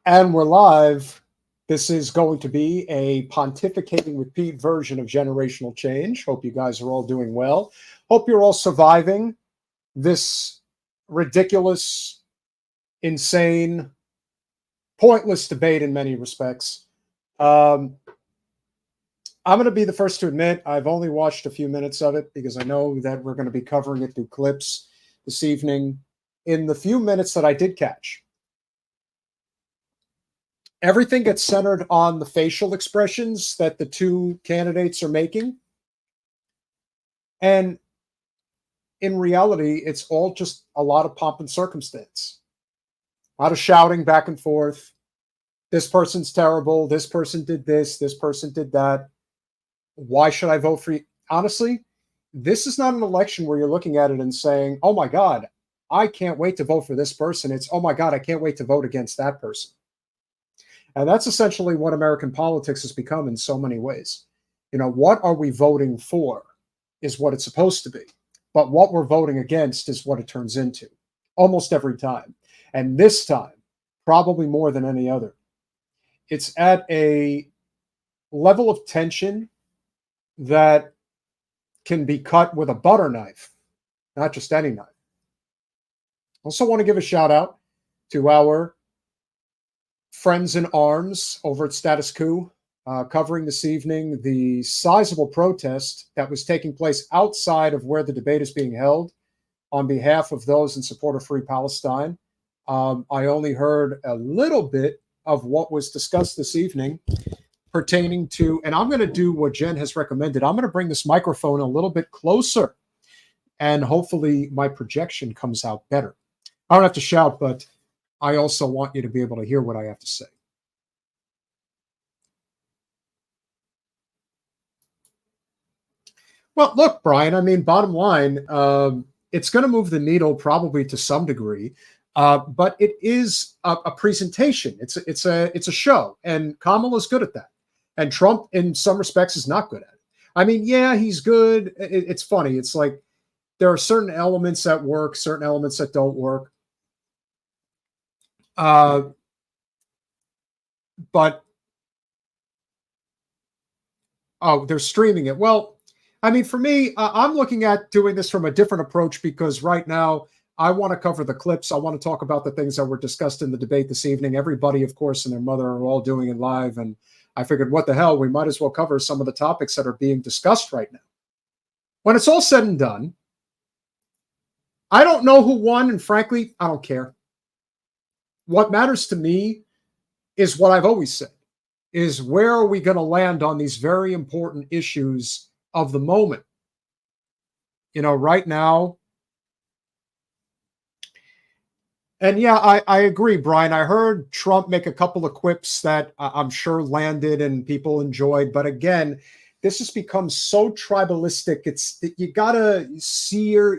And we're live. This is going to be a pontificating repeat version of generational change. Hope you guys are all doing well. Hope you're all surviving this ridiculous, insane, pointless debate in many respects. Um, I'm going to be the first to admit I've only watched a few minutes of it because I know that we're going to be covering it through clips this evening. In the few minutes that I did catch, everything gets centered on the facial expressions that the two candidates are making. And in reality, it's all just a lot of pomp and circumstance, a lot of shouting back and forth. This person's terrible. This person did this. This person did that. Why should I vote for you? Honestly, this is not an election where you're looking at it and saying, oh my God, I can't wait to vote for this person. It's, oh my God, I can't wait to vote against that person. And that's essentially what American politics has become in so many ways. You know, what are we voting for is what it's supposed to be. But what we're voting against is what it turns into almost every time. And this time, probably more than any other, it's at a level of tension that can be cut with a butter knife, not just any knife. Also want to give a shout out to our friends in arms over at Status Quo, covering this evening the sizable protest that was taking place outside of where the debate is being held on behalf of those in support of Free Palestine. I only heard a little bit of what was discussed this evening pertaining to, and I'm going to do what Jen has recommended. I'm going to bring this microphone a little bit closer, and hopefully my projection comes out better. I don't have to shout, but I also want you to be able to hear what I have to say. Well, look, Brian, I mean, bottom line, it's going to move the needle probably to some degree, but it is a presentation. It's a show, and Kamala's good at that. And Trump, in some respects, is not good at it. I mean, yeah, he's good. It's funny. It's like there are certain elements that work, certain elements that don't work. But oh, they're streaming it. Well, I mean, for me, I'm looking at doing this from a different approach because right now I want to cover the clips. I want to talk about the things that were discussed in the debate this evening. Everybody, of course, and their mother are all doing it live. And I figured, what the hell? We might as well cover some of the topics that are being discussed right now. When it's all said and done, I don't know who won. And frankly, I don't care. What matters to me is what I've always said, is where are we going to land on these very important issues of the moment? You know, right now, and yeah, I agree, Brian. I heard Trump make a couple of quips that I'm sure landed and people enjoyed. But again, this has become so tribalistic. It's you gotta sear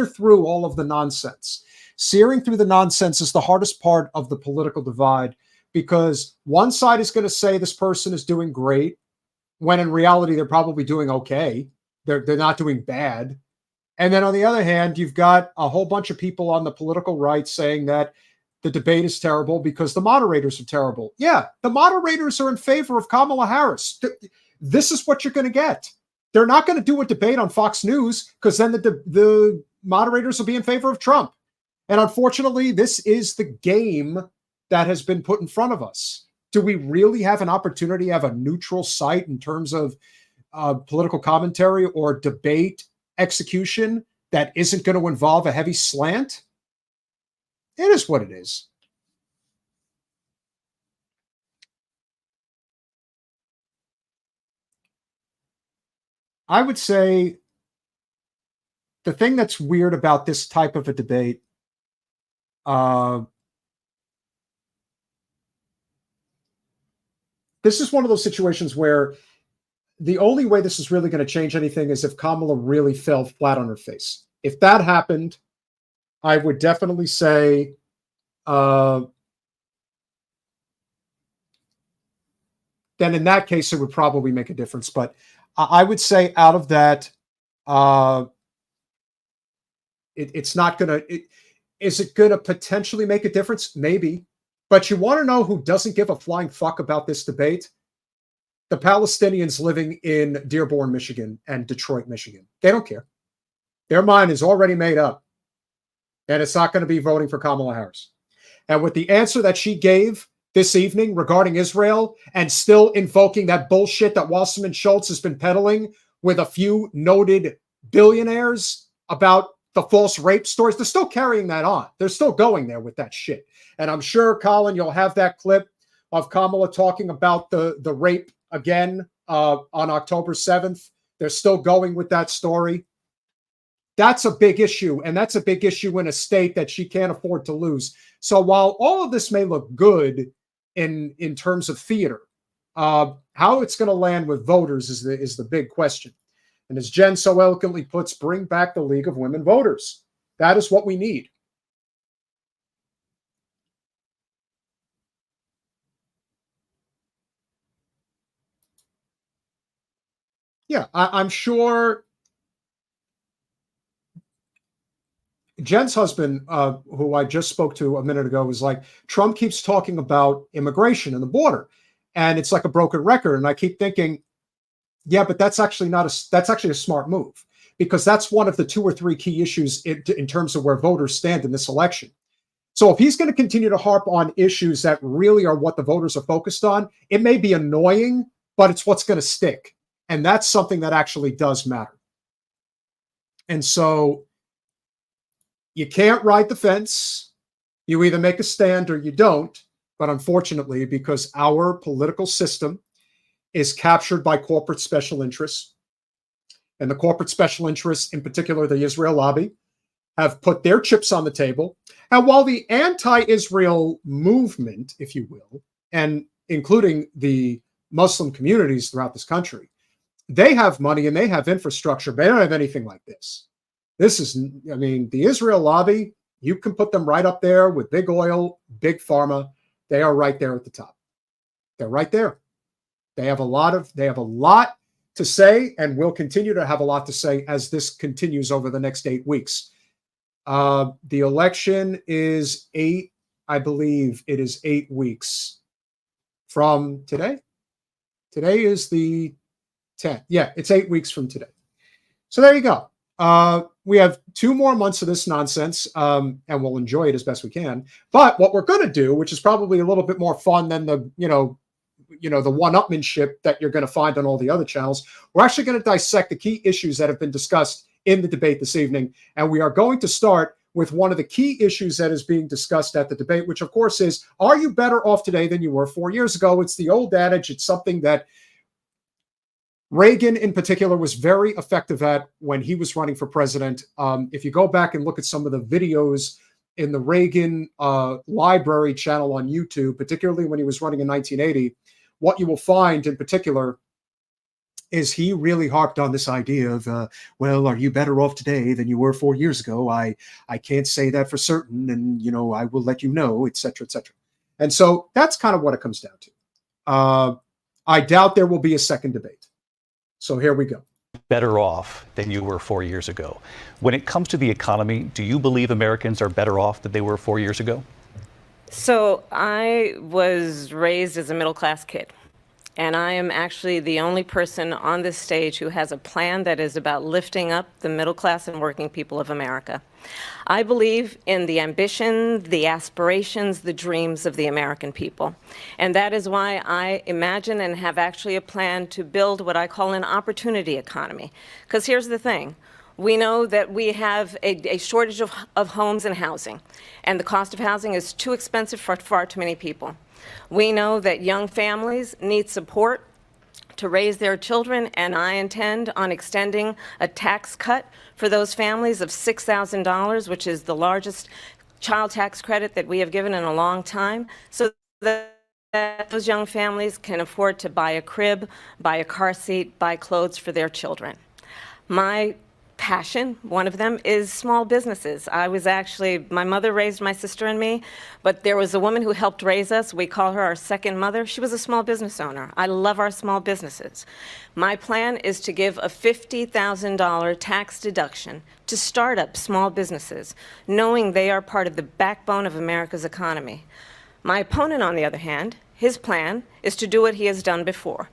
through all of the nonsense. Searing through the nonsense is the hardest part of the political divide because one side is going to say this person is doing great, when in reality they're probably doing okay. They're not doing bad. And then on the other hand, you've got a whole bunch of people on the political right saying that the debate is terrible because the moderators are terrible. Yeah, the moderators are in favor of Kamala Harris. This is what you're going to get. They're not going to do a debate on Fox News because then the moderators will be in favor of Trump. And unfortunately, this is the game that has been put in front of us. Do we really have an opportunity to have a neutral site in terms of political commentary or debate execution that isn't going to involve a heavy slant? It is what it is. I would say the thing that's weird about this type of a debate, this is one of those situations where the only way this is really going to change anything is if Kamala really fell flat on her face. If that happened, I would definitely say then in that case, it would probably make a difference. But I would say out of that, it's not going to. Is it going to potentially make a difference? Maybe. But you want to know who doesn't give a flying fuck about this debate? The Palestinians living in Dearborn, Michigan and Detroit, Michigan. They don't care. Their mind is already made up. And it's not going to be voting for Kamala Harris. And with the answer that she gave this evening regarding Israel and still invoking that bullshit that Wasserman Schultz has been peddling with a few noted billionaires about the false rape stories, they're still carrying that on. They're still going there with that shit. And I'm sure, Colin, you'll have that clip of Kamala talking about the rape again on October 7th. They're still going with that story. That's a big issue, and that's a big issue in a state that she can't afford to lose. So while all of this may look good in terms of theater, how it's going to land with voters is the big question. And as Jen so eloquently puts, bring back the League of Women Voters. That is what we need. Yeah, I'm sure Jen's husband, who I just spoke to a minute ago, was like, Trump keeps talking about immigration and the border, and it's like a broken record. And I keep thinking, yeah, but that's actually a smart move, because that's one of the 2 or 3 key issues in terms of where voters stand in this election. So if he's going to continue to harp on issues that really are what the voters are focused on, it may be annoying, but it's what's going to stick. And that's something that actually does matter. And so you can't ride the fence. You either make a stand or you don't. But unfortunately, because our political system is captured by corporate special interests, and the corporate special interests, in particular the Israel lobby, have put their chips on the table. And while the anti-Israel movement, if you will, and including the Muslim communities throughout this country, they have money and they have infrastructure, but they don't have anything like this. This is, I mean, the Israel lobby, you can put them right up there with big oil, big pharma. They are right there at the top. They're right there. They have a lot to say, and will continue to have a lot to say as this continues over the next 8 weeks. The election is I believe it is 8 weeks from today. Today is the 10th. Yeah, it's 8 weeks from today. So there you go. We have 2 more months of this nonsense, and we'll enjoy it as best we can. But what we're going to do, which is probably a little bit more fun than the one-upmanship that you're going to find on all the other channels, we're actually going to dissect the key issues that have been discussed in the debate this evening. And we are going to start with one of the key issues that is being discussed at the debate, which of course is, are you better off today than you were 4 years ago? It's the old adage. It's something that Reagan in particular was very effective at when he was running for president. If you go back and look at some of the videos in the Reagan library channel on YouTube, particularly when he was running in 1980, what you will find in particular is he really harped on this idea of, well, are you better off today than you were 4 years ago? I can't say that for certain, and, I will let you know, et cetera, et cetera. And so that's kind of what it comes down to. I doubt there will be a second debate. So here we go. Better off than you were 4 years ago. When it comes to the economy, do you believe Americans are better off than they were 4 years ago? So I was raised as a middle-class kid, and I am actually the only person on this stage who has a plan that is about lifting up the middle class and working people of America. I believe in the ambition, the aspirations, the dreams of the American people. And that is why I imagine and have actually a plan to build what I call an opportunity economy. Because here's the thing. We know that we have a shortage of homes and housing, and the cost of housing is too expensive for far too many people. We know that young families need support to raise their children, and I intend on extending a tax cut for those families of $6,000, which is the largest child tax credit that we have given in a long time, so that those young families can afford to buy a crib, buy a car seat, buy clothes for their children. My passion, one of them, is small businesses. My mother raised my sister and me, but there was a woman who helped raise us. We call her our second mother. She was a small business owner. I love our small businesses. My plan is to give a $50,000 tax deduction to start up small businesses, knowing they are part of the backbone of America's economy. My opponent, on the other hand, his plan is to do what he has done before,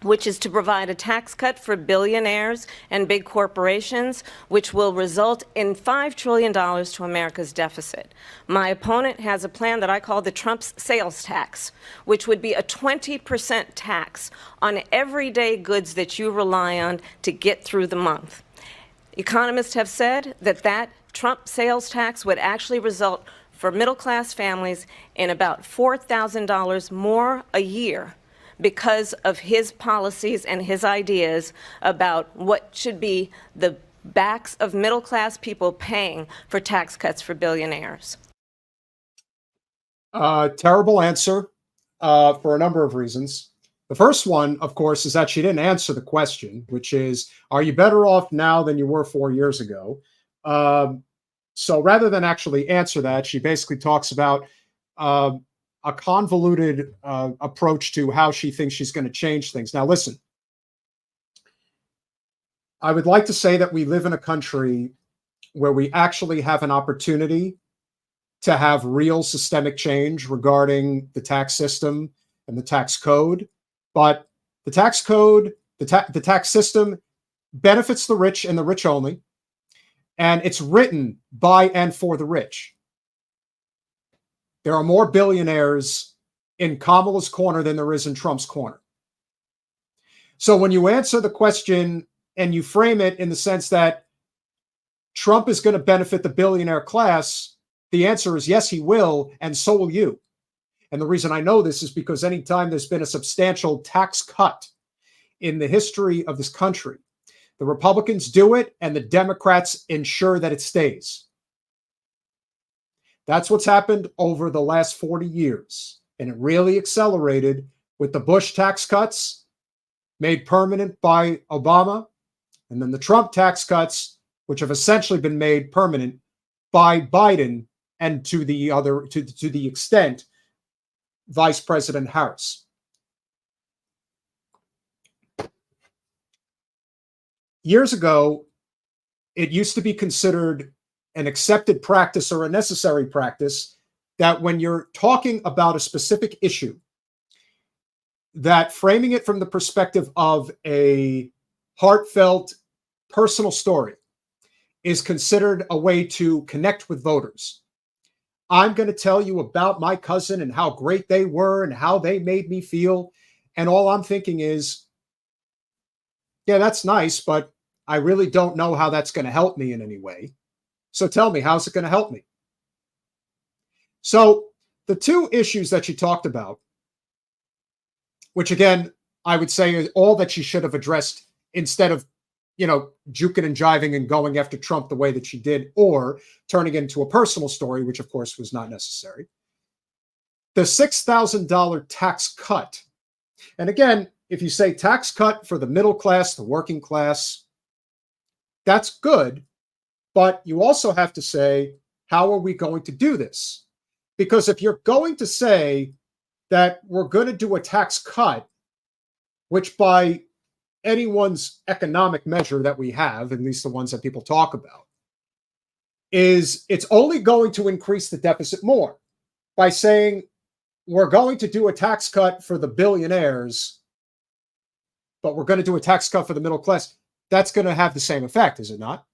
which is to provide a tax cut for billionaires and big corporations, which will result in $5 trillion to America's deficit. My opponent has a plan that I call the Trump's sales tax, which would be a 20% tax on everyday goods that you rely on to get through the month. Economists have said that that Trump sales tax would actually result for middle-class families in about $4,000 more a year because of his policies and his ideas about what should be the backs of middle-class people paying for tax cuts for billionaires. Terrible answer for a number of reasons. The first one, of course, is that she didn't answer the question, which is, are you better off now than you were 4 years ago? So rather than actually answer that, she basically talks about a convoluted approach to how she thinks she's going to change things. Now, listen, I would like to say that we live in a country where we actually have an opportunity to have real systemic change regarding the tax system and the tax code. But the tax code, the tax system benefits the rich and the rich only. And it's written by and for the rich. There are more billionaires in Kamala's corner than there is in Trump's corner. So when you answer the question and you frame it in the sense that Trump is going to benefit the billionaire class, the answer is yes, he will, and so will you. And the reason I know this is because anytime there's been a substantial tax cut in the history of this country, the Republicans do it and the Democrats ensure that it stays. That's what's happened over the last 40 years. And it really accelerated with the Bush tax cuts made permanent by Obama, and then the Trump tax cuts, which have essentially been made permanent by Biden, and to the extent Vice President Harris. Years ago, it used to be considered an accepted practice or a necessary practice that when you're talking about a specific issue, that framing it from the perspective of a heartfelt personal story is considered a way to connect with voters. I'm going to tell you about my cousin and how great they were and how they made me feel. And all I'm thinking is, yeah, that's nice, but I really don't know how that's going to help me in any way. So tell me, how's it going to help me? So the two issues that you talked about, which again, I would say is all that she should have addressed instead of, juking and jiving and going after Trump the way that she did, or turning it into a personal story, which of course was not necessary. The $6,000 tax cut. And again, if you say tax cut for the middle class, the working class, that's good. But you also have to say, how are we going to do this? Because if you're going to say that we're going to do a tax cut, which by anyone's economic measure that we have, at least the ones that people talk about, is it's only going to increase the deficit more by saying we're going to do a tax cut for the billionaires, but we're going to do a tax cut for the middle class. That's going to have the same effect, is it not?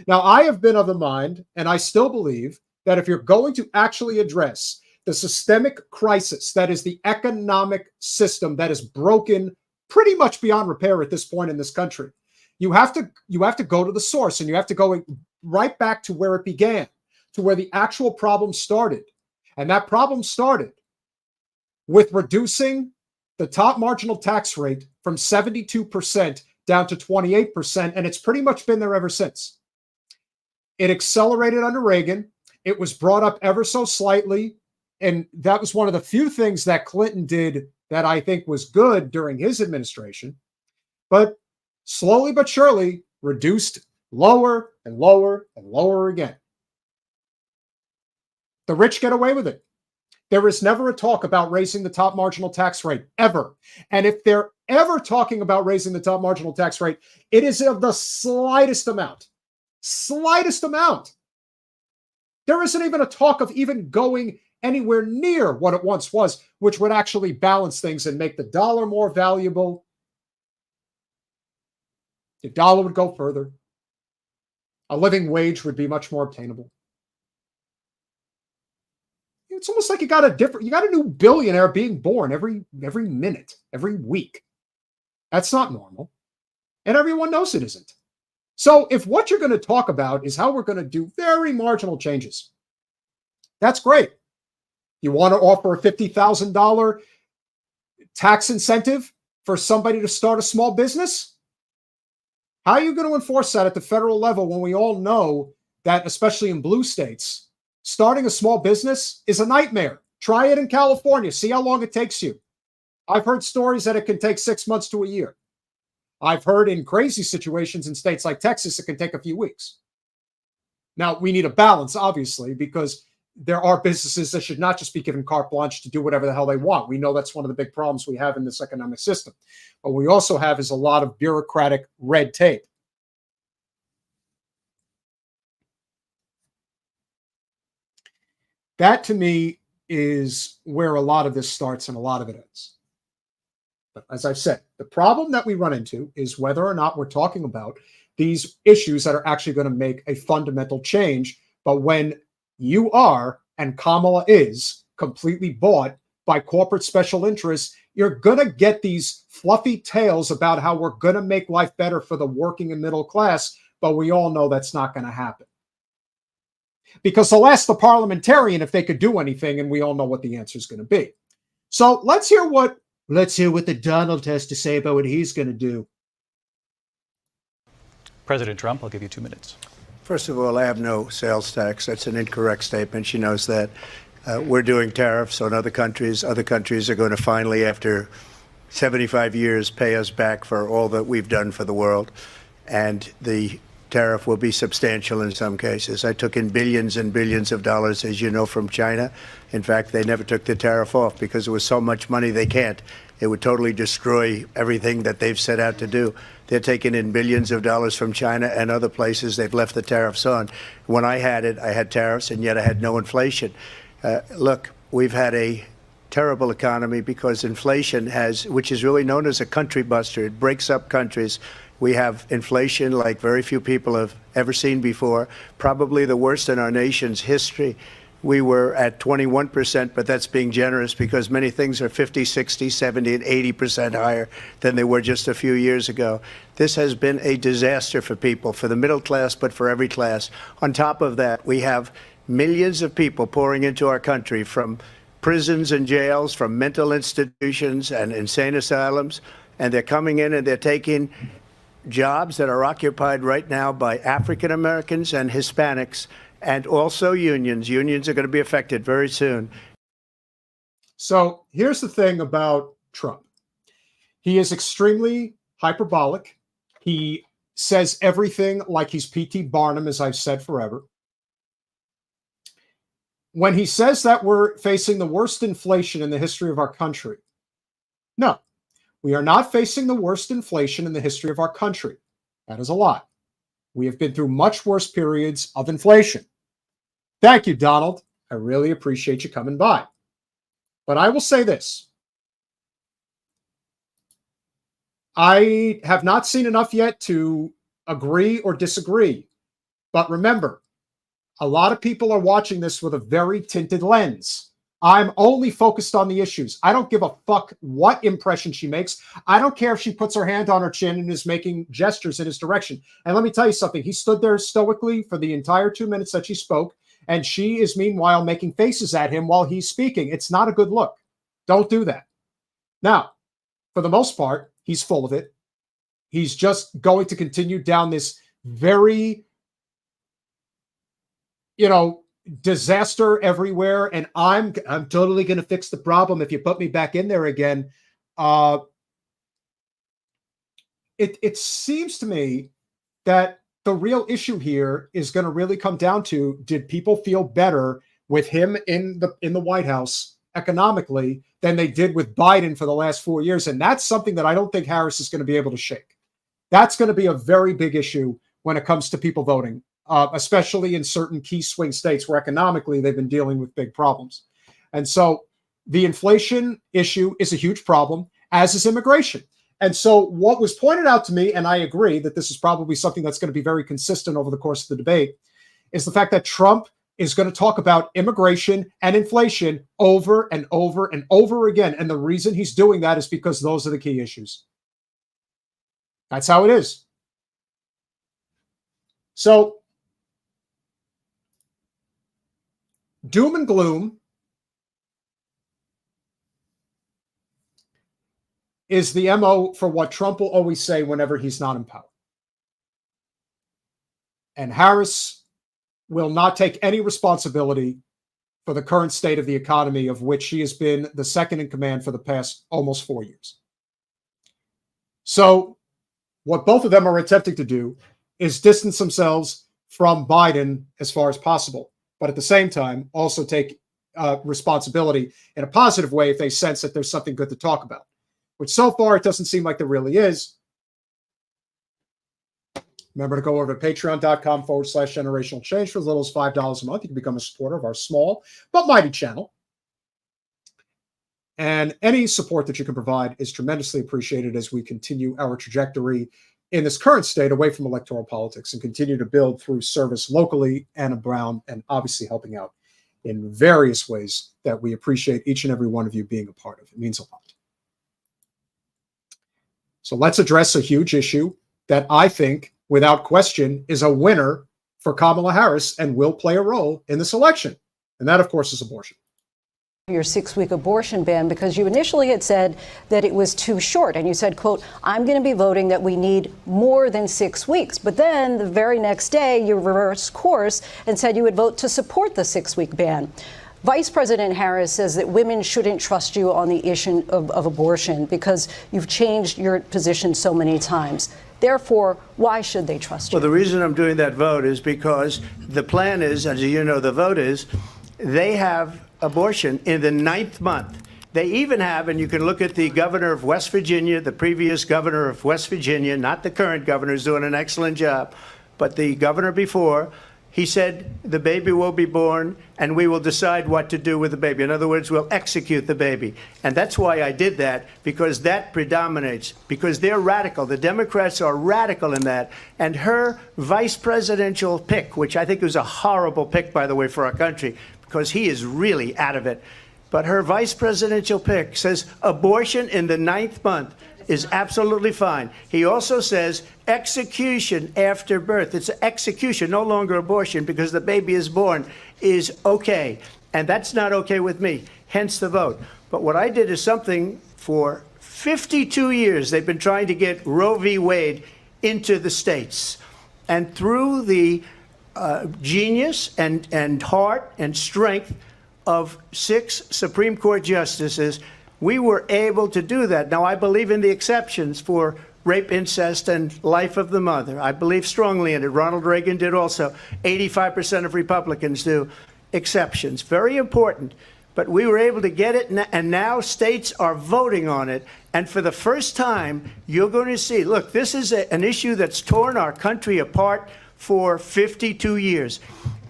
Now, I have been of the mind, and I still believe, that if you're going to actually address the systemic crisis that is the economic system that is broken pretty much beyond repair at this point in this country, you have to go to the source, and you have to go right back to where it began, to where the actual problem started. And that problem started with reducing the top marginal tax rate from 72% down to 28%, and it's pretty much been there ever since. It accelerated under Reagan. It was brought up ever so slightly, and that was one of the few things that Clinton did that I think was good during his administration, but slowly but surely reduced lower and lower and lower again. The rich get away with it. There is never a talk about raising the top marginal tax rate, ever. And if they're ever talking about raising the top marginal tax rate, it is of the slightest amount. Slightest amount. There isn't even a talk of even going anywhere near what it once was, which would actually balance things and make the dollar more valuable. The dollar would go further. A living wage would be much more obtainable. It's almost like you got a new billionaire being born every minute, every week. That's not normal. And everyone knows it isn't. So if what you're going to talk about is how we're going to do very marginal changes, that's great. You want to offer a $50,000 tax incentive for somebody to start a small business? How are you going to enforce that at the federal level when we all know that, especially in blue states, starting a small business is a nightmare? Try it in California. See how long it takes you. I've heard stories that it can take 6 months to a year. I've heard in crazy situations in states like Texas, it can take a few weeks. Now, we need a balance, obviously, because there are businesses that should not just be given carte blanche to do whatever the hell they want. We know that's one of the big problems we have in this economic system. What we also have is a lot of bureaucratic red tape. That, to me, is where a lot of this starts and a lot of it ends. But as I've said, the problem that we run into is whether or not we're talking about these issues that are actually going to make a fundamental change. But when you are, and Kamala is, completely bought by corporate special interests, you're going to get these fluffy tales about how we're going to make life better for the working and middle class, but we all know that's not going to happen. Because they'll ask the parliamentarian if they could do anything, and we all know what the answer is going to be. So let's hear what the Donald has to say about what he's going to do. President Trump, I'll give you 2 minutes. First of all, I have no sales tax. That's an incorrect statement. She knows that. We're doing tariffs on other countries. Other countries are going to finally, after 75 years, pay us back for all that we've done for the world. And the tariff will be substantial in some cases. I took in billions and billions of dollars, as you know, from China. In fact, they never took the tariff off because it was so much money they can't. It would totally destroy everything that they've set out to do. They're taking in billions of dollars from China and other places. They've left the tariffs on. When I had it, I had tariffs, and yet I had no inflation. Look, we've had a terrible economy because inflation which is really known as a country buster. It breaks up countries. We have inflation like very few people have ever seen before, probably the worst in our nation's history. We were at 21%, but that's being generous because many things are 50, 60, 70, and 80% higher than they were just a few years ago. This has been a disaster for people, for the middle class, but for every class. On top of that, we have millions of people pouring into our country from prisons and jails, from mental institutions and insane asylums, and they're coming in and they're taking jobs that are occupied right now by African Americans and Hispanics, and also unions. Unions are going to be affected very soon. So here's the thing about Trump. He is extremely hyperbolic. He says everything like he's P.T. Barnum, as I've said forever. When he says that we're facing the worst inflation in the history of our country, no, we are not facing the worst inflation in the history of our country. That is a lie. We have been through much worse periods of inflation. Thank you, Donald. I really appreciate you coming by. But I will say this. I have not seen enough yet to agree or disagree. But remember, a lot of people are watching this with a very tinted lens. I'm only focused on the issues. I don't give a fuck what impression she makes. I don't care if she puts her hand on her chin and is making gestures in his direction. And let me tell you something. He stood there stoically for the entire 2 minutes that she spoke, and she is meanwhile making faces at him while he's speaking. It's not a good look. Don't do that. Now, for the most part, he's full of it. He's just going to continue down this very, disaster everywhere, and I'm totally going to fix the problem if you put me back in there again. It seems to me that the real issue here is going to really come down to, did people feel better with him in the White House economically than they did with Biden for the last 4 years? And that's something that I don't think Harris is going to be able to shake. That's going to be a very big issue when it comes to people voting. Especially in certain key swing states where economically they've been dealing with big problems. And so the inflation issue is a huge problem, as is immigration. And so what was pointed out to me, and I agree that this is probably something that's going to be very consistent over the course of the debate, is the fact that Trump is going to talk about immigration and inflation over and over and over again. And the reason he's doing that is because those are the key issues. That's how it is. So, doom and gloom is the MO for what Trump will always say whenever he's not in power. And Harris will not take any responsibility for the current state of the economy, of which she has been the second in command for the past almost 4 years. So what both of them are attempting to do is distance themselves from Biden as far as possible, but at the same time also take responsibility in a positive way if they sense that there's something good to talk about, which so far it doesn't seem like there really is. Remember to go over to patreon.com/generational change for as little as $5 a month. You can become a supporter of our small but mighty channel. And any support that you can provide is tremendously appreciated as we continue our trajectory in this current state away from electoral politics and continue to build through service locally and around, and obviously helping out in various ways that we appreciate each and every one of you being a part of. It means a lot. So let's address a huge issue that I think, without question, is a winner for Kamala Harris and will play a role in this election. And that, of course, is abortion. Your 6-week abortion ban, because you initially had said that it was too short. And you said, quote, I'm going to be voting that we need more than 6 weeks. But then the very next day, you reversed course and said you would vote to support the 6-week ban. Vice President Harris says that women shouldn't trust you on the issue of abortion because you've changed your position so many times. Therefore, why should they trust you? Well, the reason I'm doing that vote is because the plan is, as you know, the vote is, they have abortion in the 9th month. They even have, and you can look at the governor of West Virginia, the previous governor of West Virginia, not the current governor, who's doing an excellent job, but the governor before, he said the baby will be born and we will decide what to do with the baby. In other words, we'll execute the baby. And that's why I did that, because that predominates, because they're radical. The Democrats are radical in that. And her vice presidential pick, which I think was a horrible pick, by the way, for our country, because he is really out of it. But her vice presidential pick says abortion in the 9th month is absolutely fine. He also says execution after birth. It's execution, no longer abortion, because the baby is born, is okay. And that's not okay with me, hence the vote. But what I did is something for 52 years. They've been trying to get Roe v. Wade into the states. And through the genius and heart and strength of 6 Supreme Court justices, we were able to do that. Now, I believe in the exceptions for rape, incest, and life of the mother. I believe strongly in it. Ronald Reagan did also. 85% of Republicans do. Exceptions. Very important. But we were able to get it, and now states are voting on it. And for the first time, you're going to see, look, this is an issue that's torn our country apart for 52 years.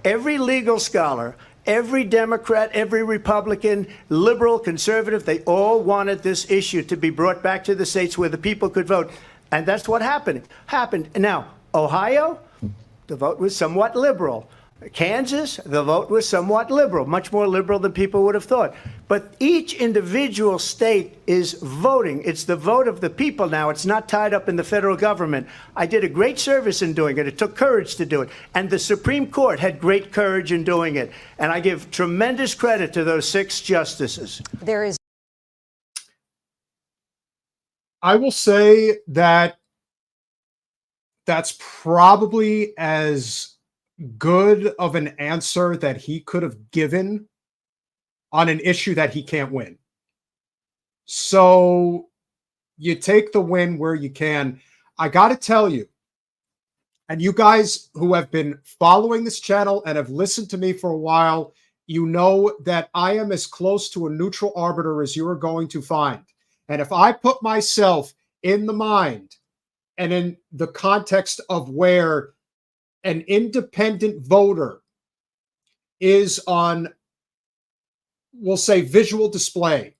Every legal scholar, every Democrat, every Republican, liberal, conservative, they all wanted this issue to be brought back to the states where the people could vote. And that's what happened. Now, Ohio, the vote was somewhat liberal. Kansas, the vote was somewhat liberal, much more liberal than people would have thought. But each individual state is voting. It's the vote of the people now. It's not tied up in the federal government. I did a great service in doing it. It took courage to do it. And the Supreme Court had great courage in doing it. And I give tremendous credit to those 6 justices. I will say that that's probably as good of an answer that he could have given on an issue that he can't win. So you take the win where you can. I got to tell you, and you guys who have been following this channel and have listened to me for a while, you know that I am as close to a neutral arbiter as you are going to find. And if I put myself in the mind and in the context of where an independent voter is on we'll say, visual display.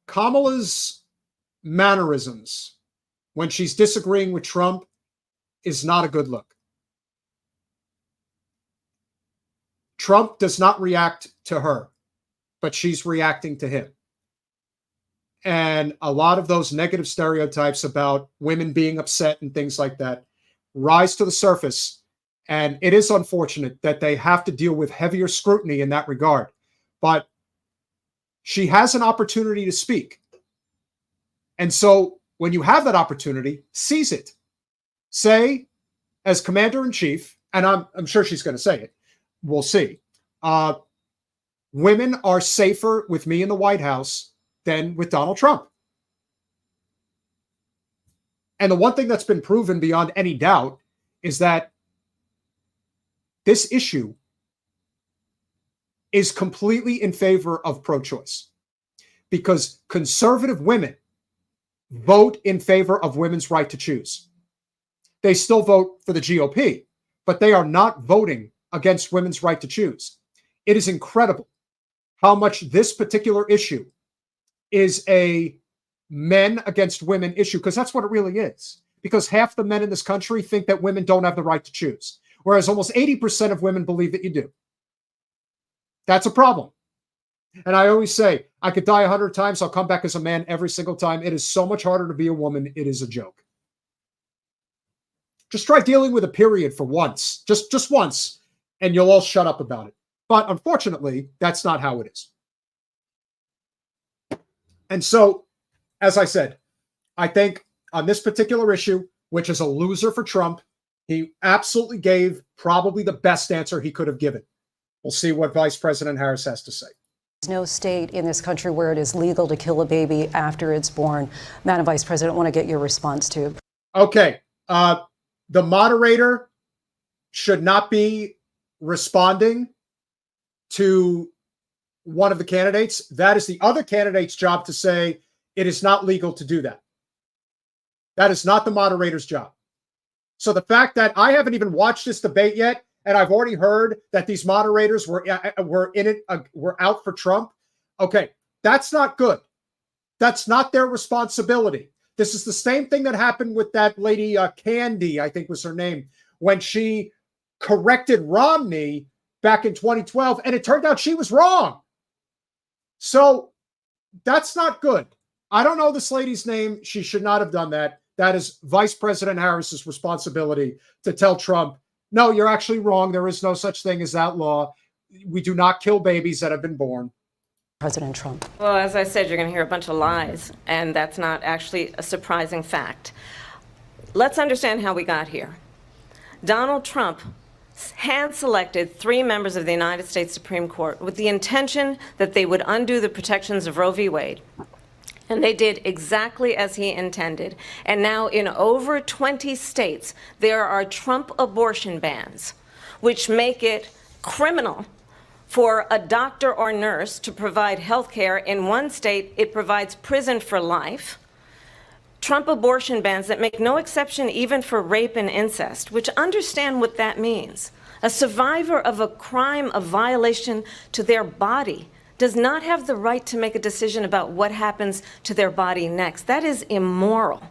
Kamala's mannerisms when she's disagreeing with Trump is not a good look. Trump does not react to her, but she's reacting to him. And a lot of those negative stereotypes about women being upset and things like that rise to the surface. And it is unfortunate that they have to deal with heavier scrutiny in that regard. But she has an opportunity to speak. And so when you have that opportunity, seize it. Say, as commander-in-chief, and I'm sure she's going to say it, we'll see, women are safer with me in the White House than with Donald Trump. And the one thing that's been proven beyond any doubt is that this issue is completely in favor of pro-choice, because conservative women vote in favor of women's right to choose. They still vote for the GOP, but they are not voting against women's right to choose. It is incredible how much this particular issue is a men against women issue, because that's what it really is. Because half the men in this country think that women don't have the right to choose, whereas almost 80% of women believe that you do. That's a problem. And I always say, I could die 100 times, I'll come back as a man every single time. It is so much harder to be a woman, it is a joke. Just try dealing with a period for once, just once, and you'll all shut up about it. But unfortunately, that's not how it is. And so, as I said, I think on this particular issue, which is a loser for Trump, he absolutely gave probably the best answer he could have given. We'll see what Vice President Harris has to say. There's no state in this country where it is legal to kill a baby after it's born. Madam Vice President, I want to get your response to. Okay. The moderator should not be responding to one of the candidates. That is the other candidate's job to say it is not legal to do that. That is not the moderator's job. So the fact that I haven't even watched this debate yet, and I've already heard that these moderators were out for Trump. Okay, that's not good. That's not their responsibility. This is the same thing that happened with that lady, Candy, I think was her name, when she corrected Romney back in 2012, and it turned out she was wrong. So that's not good. I don't know this lady's name. She should not have done that. That is Vice President Harris's responsibility to tell Trump, no, you're actually wrong. There is no such thing as that law. We do not kill babies that have been born. President Trump. Well, as I said, you're going to hear a bunch of lies, and that's not actually a surprising fact. Let's understand how we got here. Donald Trump hand-selected 3 members of the United States Supreme Court with the intention that they would undo the protections of Roe v. Wade. And they did exactly as he intended. And now in over 20 states, there are Trump abortion bans, which make it criminal for a doctor or nurse to provide health care. In one state, it provides prison for life. Trump abortion bans that make no exception even for rape and incest, which understand what that means. A survivor of a crime of violation to their body does not have the right to make a decision about what happens to their body next. That is immoral.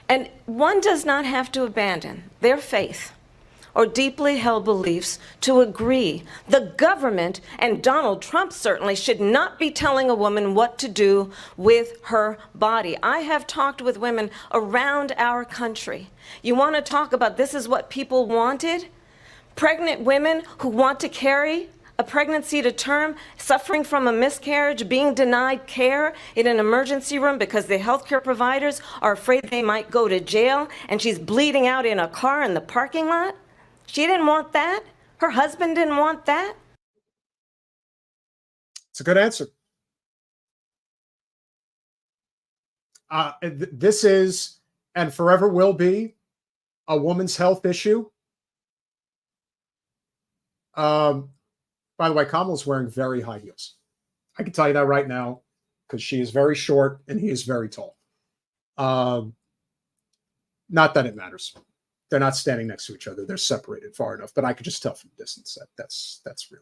And one does not have to abandon their faith or deeply held beliefs to agree. The government, and Donald Trump certainly, should not be telling a woman what to do with her body. I have talked with women around our country. You want to talk about this is what people wanted? Pregnant women who want to carry a pregnancy to term, suffering from a miscarriage, being denied care in an emergency room because the healthcare providers are afraid they might go to jail, and she's bleeding out in a car in the parking lot. She didn't want that. Her husband didn't want that. It's a good answer. This is, and forever will be, a woman's health issue. By the way, Kamala's wearing very high heels. I can tell you that right now, because she is very short and he is very tall. Not that it matters. they're not standing next to each other. They're separated far enough, but I could just tell from a distance that that's real.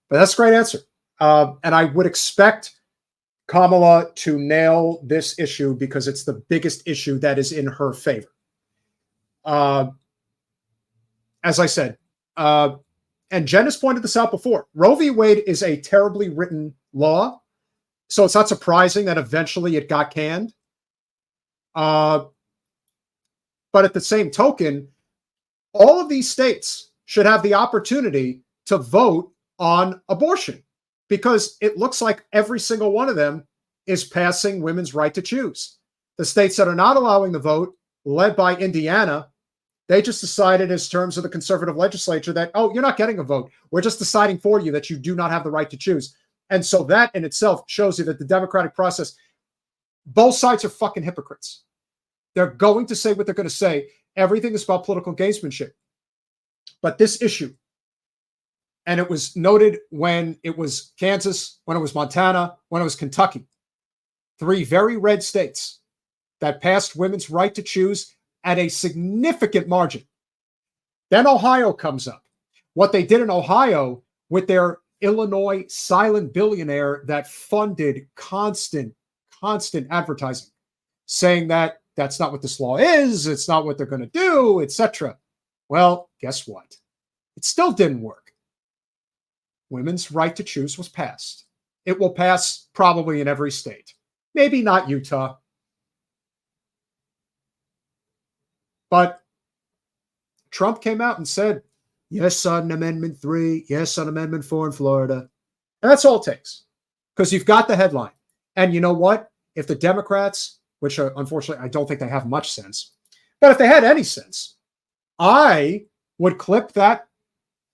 But that's a great answer. And I would expect Kamala to nail this issue because it's the biggest issue that is in her favor. As I said, and Jen has pointed this out before, Roe v. Wade is a terribly written law, so it's not surprising that eventually it got canned. But at the same token, all of these states should have the opportunity to vote on abortion because it looks like every single one of them is passing women's right to choose. The states that are not allowing the vote, led by Indiana, they just decided as terms of the conservative legislature that, oh, you're not getting a vote. We're just deciding for you that you do not have the right to choose. And so that in itself shows you that the democratic process, both sides are fucking hypocrites. They're going to say what they're going to say. Everything is about political gamesmanship. But this issue, and it was noted when it was Kansas, when it was Montana, when it was Kentucky, 3 very red states that passed women's right to choose at a significant margin. Then Ohio comes up. What they did in Ohio with their Illinois silent billionaire that funded constant advertising, saying that that's not what this law is, it's not what they're going to do, etc. Well, guess what? It still didn't work. Women's right to choose was passed. It will pass probably in every state. Maybe not Utah. But Trump came out and said, yes on Amendment 3, yes on Amendment 4 in Florida. And that's all it takes. Because you've got the headline. And you know what? If the Democrats, which unfortunately I don't think they have much sense, but if they had any sense, I would clip that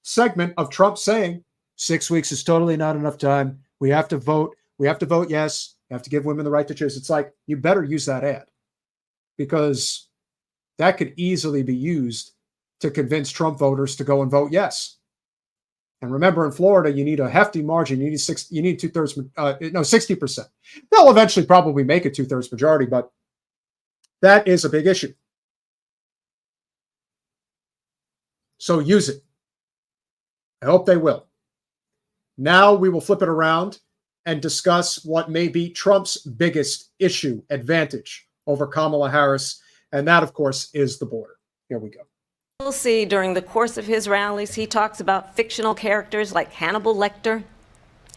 segment of Trump saying 6 weeks is totally not enough time. We have to vote. We have to vote yes. We have to give women the right to choose. It's like, you better use that ad because that could easily be used to convince Trump voters to go and vote yes. And remember, in Florida, you need a hefty margin. You need 60%. They'll eventually probably make a 2/3 majority, but that is a big issue. So use it. I hope they will. Now we will flip it around and discuss what may be Trump's biggest issue, advantage over Kamala Harris. And that, of course, is the border. Here we go. We'll see during the course of his rallies, he talks about fictional characters like Hannibal Lecter.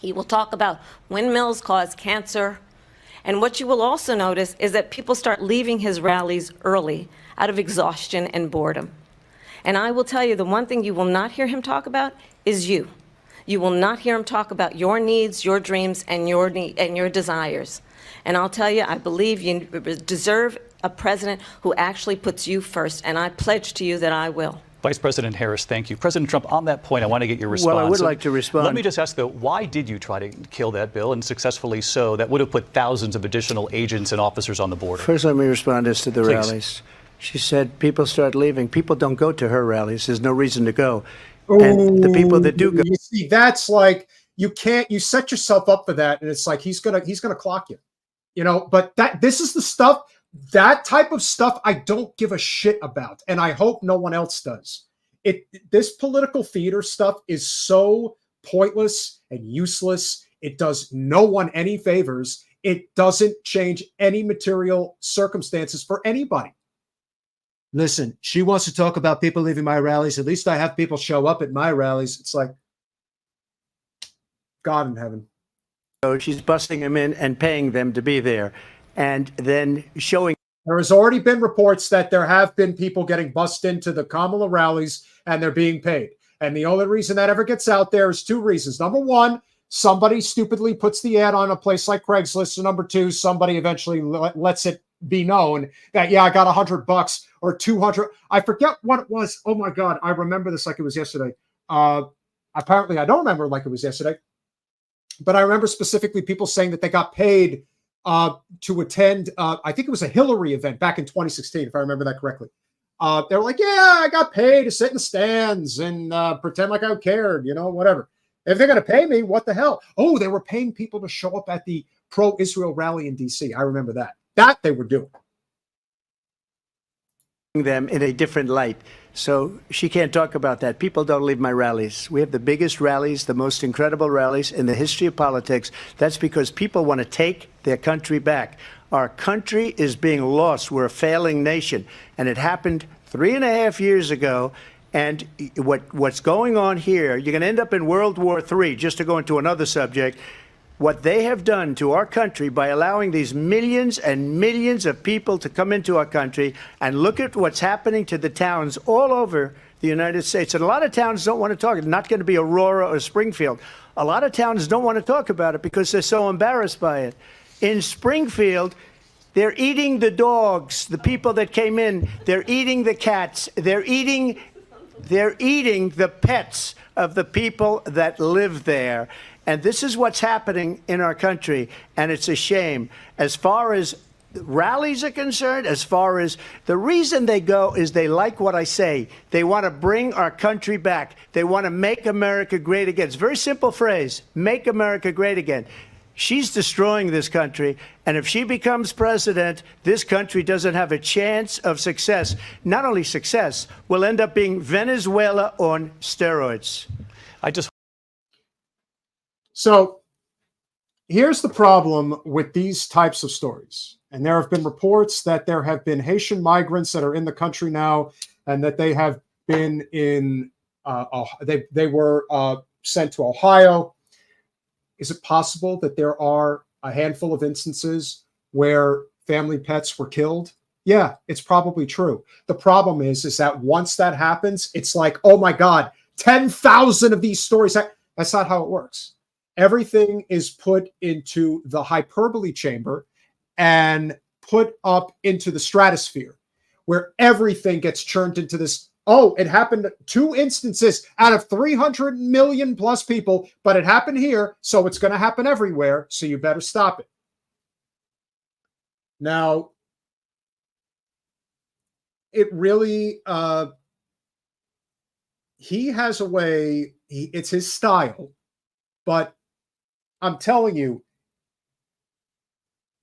He will talk about windmills cause cancer. And what you will also notice is that people start leaving his rallies early out of exhaustion and boredom. And I will tell you, the one thing you will not hear him talk about is you. You will not hear him talk about your needs, your dreams, and your desires. And I'll tell you, I believe you deserve a president who actually puts you first, and I pledge to you that I will. Vice President Harris, thank you. President Trump, on that point, I want to get your response. Well, I would like to respond. Let me just ask, though, why did you try to kill that bill, and successfully so, that would have put thousands of additional agents and officers on the border? First, let me respond as to the Please. rallies. She said people start leaving. People don't go to her rallies. There's no reason to go. And the people that do go. You see, that's like, you set yourself up for that, and it's like he's gonna clock you. You know, but this is the stuff, that type of stuff I don't give a shit about. And I hope no one else does. This political theater stuff is so pointless and useless. It does no one any favors. It doesn't change any material circumstances for anybody. Listen, she wants to talk about people leaving my rallies. At least I have people show up at my rallies. It's like, God in heaven. So she's busting them in and paying them to be there, and then showing. There has already been reports that there have been people getting bussed into the Kamala rallies and they're being paid. And the only reason that ever gets out there is 2 reasons. Number one, somebody stupidly puts the ad on a place like Craigslist. And number 2, somebody eventually lets it be known that, yeah, I got $100 or 200. I forget what it was. Oh my God. I remember this like it was yesterday. Apparently I don't remember it like it was yesterday. But I remember specifically people saying that they got paid to attend, I think it was a Hillary event back in 2016, if I remember that correctly. They were like, yeah, I got paid to sit in the stands and pretend like I cared, you know, whatever. If they're going to pay me, what the hell? Oh, they were paying people to show up at the pro-Israel rally in D.C. I remember that. That they were doing. them in a different light. So she can't talk about that. People don't leave my rallies. We have the biggest rallies, the most incredible rallies in the history of politics. That's because people want to take their country back. Our country is being lost. We're a failing nation. And it happened 3.5 years ago. And what's going on here, you're going to end up in World War III, just to go into another subject. What they have done to our country by allowing these millions and millions of people to come into our country, and look at what's happening to the towns all over the United States. And a lot of towns don't want to talk. It's not going to be Aurora or Springfield. A lot of towns don't want to talk about it because they're so embarrassed by it. In Springfield, they're eating the dogs, the people that came in. They're eating the cats. They're eating the pets of the people that live there. And this is what's happening in our country, and it's a shame. As far as rallies are concerned, as far as the reason they go is they like what I say. They want to bring our country back. They want to make America great again. It's a very simple phrase, make America great again. She's destroying this country, and if she becomes president, this country doesn't have a chance of success. Not only success, we'll end up being Venezuela on steroids. So here's the problem with these types of stories. And there have been reports that there have been Haitian migrants that are in the country now, and that they have been in, they were sent to Ohio. Is it possible that there are a handful of instances where family pets were killed? Yeah, it's probably true. The problem is that once that happens, it's like, oh my God, 10,000 of these stories. That's not how it works. Everything is put into the hyperbole chamber and put up into the stratosphere, where everything gets churned into this. Oh, it happened 2 instances out of 300 million plus people, but it happened here, so it's going to happen everywhere, so you better stop it. Now, it really, he has a way, it's his style, but I'm telling you,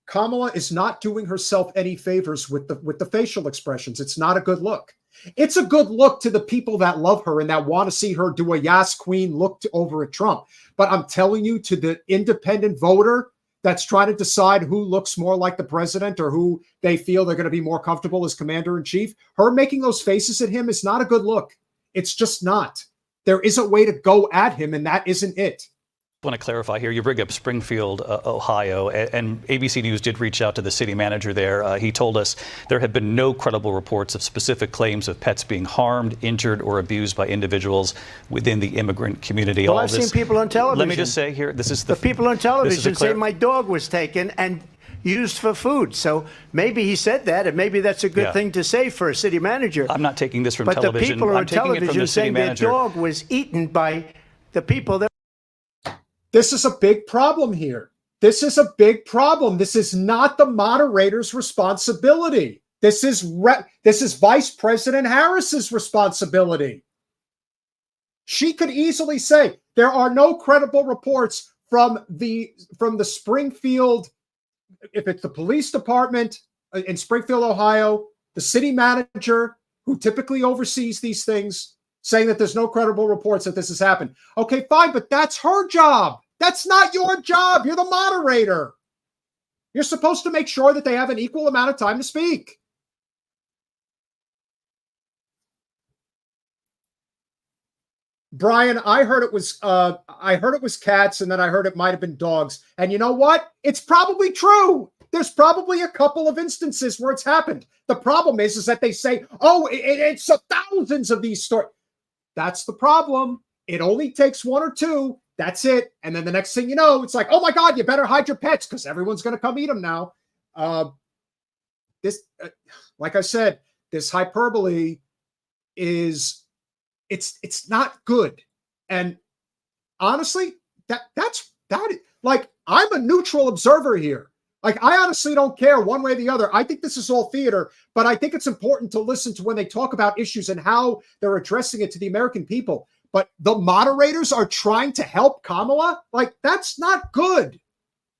Kamala is not doing herself any favors with the facial expressions. It's not a good look. It's a good look to the people that love her and that want to see her do a Yas Queen look over at Trump. But I'm telling you, to the independent voter that's trying to decide who looks more like the president or who they feel they're going to be more comfortable as commander-in-chief, her making those faces at him is not a good look. It's just not. There is a way to go at him, and that isn't it. I want to clarify here. You bring up Springfield, Ohio, and ABC News did reach out to the city manager there. He told us there have been no credible reports of specific claims of pets being harmed, injured, or abused by individuals within the immigrant community. Well, I've seen people on television. Let me just say here, this is the people on television say my dog was taken and used for food. So maybe he said that, and maybe that's a good thing to say for a city manager. I'm not taking this from television. But the people on taking television it from the city saying manager. their dog was eaten by the people that. This is a big problem here. This is a big problem. This is not the moderator's responsibility. This is Vice President Harris's responsibility. She could easily say there are no credible reports from the Springfield, if it's the police department in Springfield, Ohio, the city manager who typically oversees these things, saying that there's no credible reports that this has happened. Okay, fine, but that's her job. That's not your job. You're the moderator. You're supposed to make sure that they have an equal amount of time to speak. Brian, I heard it was cats, and then I heard it might have been dogs. And you know what? It's probably true. There's probably a couple of instances where it's happened. The problem is that they say, oh, it's thousands of these stories. That's the problem. It only takes 1 or 2. That's it. And then the next thing you know, it's like, oh my God, you better hide your pets because everyone's going to come eat them now. Like I said, this hyperbole it's not good. And honestly, like, I'm a neutral observer here. Like, I honestly don't care one way or the other. I think this is all theater, but I think it's important to listen to when they talk about issues and how they're addressing it to the American people. But the moderators are trying to help Kamala? Like, that's not good.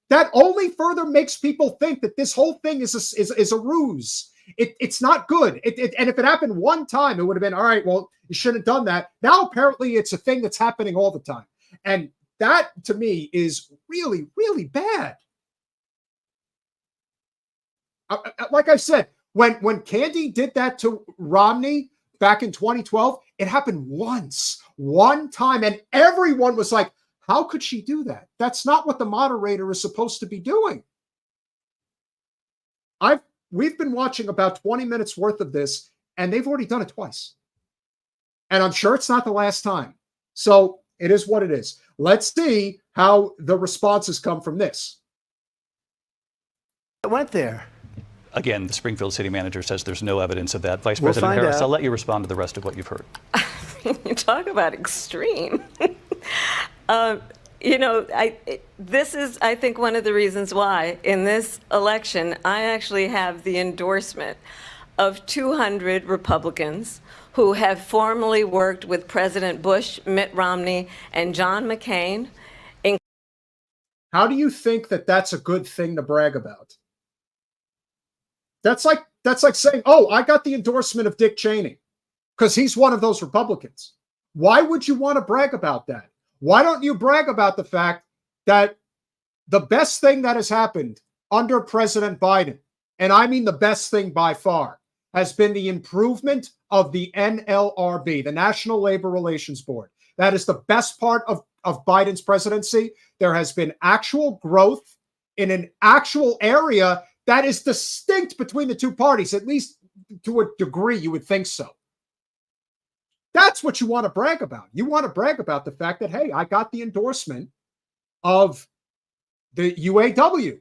That only further makes people think that this whole thing is a ruse. It's not good. And if it happened one time, it would have been, all right, well, you shouldn't have done that. Now, apparently, it's a thing that's happening all the time. And that, to me, is really, really bad. Like I said, when Candy did that to Romney back in 2012, it happened one time, and everyone was like, how could she do that? That's not what the moderator is supposed to be doing. We've been watching about 20 minutes worth of this, and they've already done it twice. And I'm sure it's not the last time. So it is what it is. Let's see how the responses come from this. I went there. Again, the Springfield city manager says there's no evidence of that. Vice We'll President find Harris, out. I'll let you respond to the rest of what you've heard. You talk about extreme. This is, I think, one of the reasons why in this election, I actually have the endorsement of 200 Republicans who have formerly worked with President Bush, Mitt Romney, and John McCain. How do you think that that's a good thing to brag about? That's like saying, oh, I got the endorsement of Dick Cheney because he's one of those Republicans. Why would you want to brag about that? Why don't you brag about the fact that the best thing that has happened under President Biden, and I mean the best thing by far, has been the improvement of the NLRB, the National Labor Relations Board. That is the best part of Biden's presidency. There has been actual growth in an actual area that is distinct between the two parties, at least to a degree, you would think so. That's what you want to brag about. You want to brag about the fact that, hey, I got the endorsement of the UAW,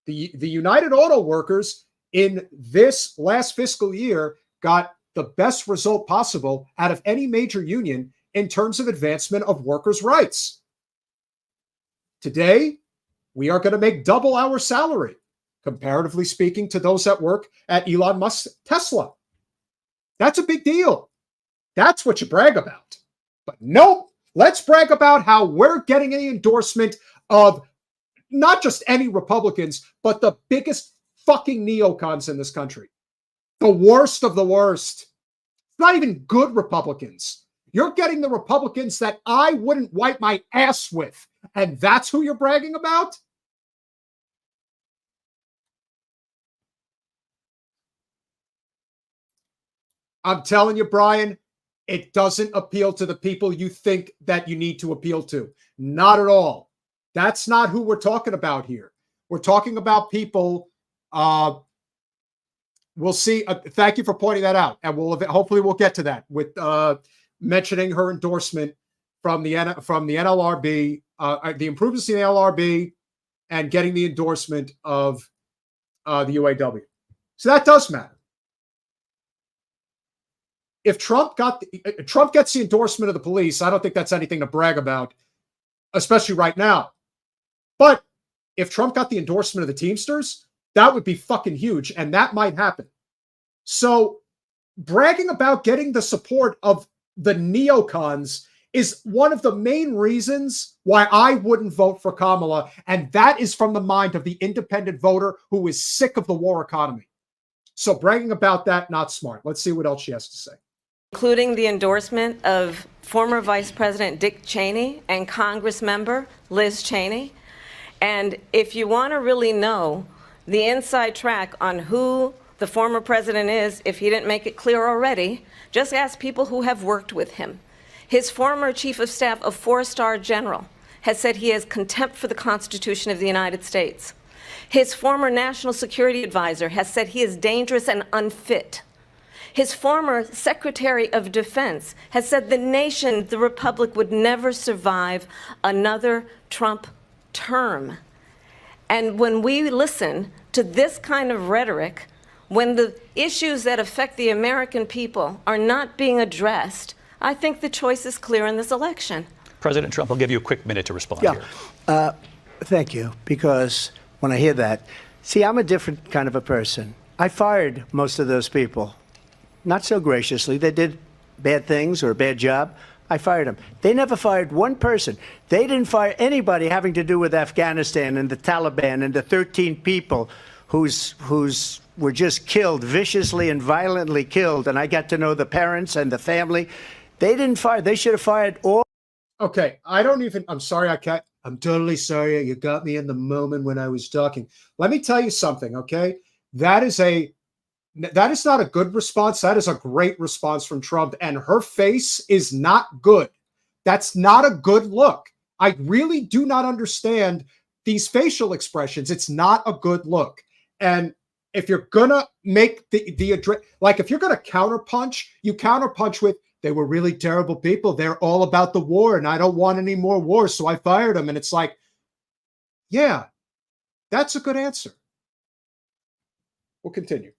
the United Auto Workers in this last fiscal year got the best result possible out of any major union in terms of advancement of workers' rights. Today, we are going to make double our salary, comparatively speaking, to those that work at Elon Musk's Tesla. That's a big deal. That's what you brag about. But nope, let's brag about how we're getting an endorsement of not just any Republicans, but the biggest fucking neocons in this country. The worst of the worst. It's not even good Republicans. You're getting the Republicans that I wouldn't wipe my ass with. And that's who you're bragging about? I'm telling you, Brian, it doesn't appeal to the people you think that you need to appeal to. Not at all. That's not who we're talking about here. We're talking about people. We'll see. Thank you for pointing that out. And hopefully we'll get to that with mentioning her endorsement from the NLRB, the improvements in the NLRB, and getting the endorsement of the UAW. So that does matter. If Trump gets the endorsement of the police, I don't think that's anything to brag about, especially right now. But if Trump got the endorsement of the Teamsters, that would be fucking huge, and that might happen. So bragging about getting the support of the neocons is one of the main reasons why I wouldn't vote for Kamala, and that is from the mind of the independent voter who is sick of the war economy. So bragging about that, not smart. Let's see what else she has to say. Including the endorsement of former Vice President Dick Cheney and Congress member Liz Cheney. And if you want to really know the inside track on who the former president is, if he didn't make it clear already, just ask people who have worked with him. His former chief of staff, a four-star general, has said he has contempt for the Constitution of the United States. His former national security advisor has said he is dangerous and unfit. His former Secretary of Defense has said the nation, the Republic, would never survive another Trump term. And when we listen to this kind of rhetoric, when the issues that affect the American people are not being addressed, I think the choice is clear in this election. President Trump, I'll give you a quick minute to respond here. Thank you, because when I hear that, see, I'm a different kind of a person. I fired most of those people. Not so graciously. They did bad things or a bad job. I fired them. They never fired one person. They didn't fire anybody having to do with Afghanistan and the Taliban and the 13 people who's were just killed, viciously and violently killed, and I got to know the parents and the family. They didn't fire. They should have fired all. Okay, I'm sorry, I'm totally sorry. You got me in the moment when I was talking. Let me tell you something, okay? That is not a good response. That is a great response from Trump, and her face is not good. That's not a good look. I really do not understand these facial expressions. It's not a good look. And if you're gonna make the address, like if you're gonna counterpunch, you counterpunch with, they were really terrible people. They're all about the war, and I don't want any more wars, so I fired them. And it's like, yeah, that's a good answer. We'll continue.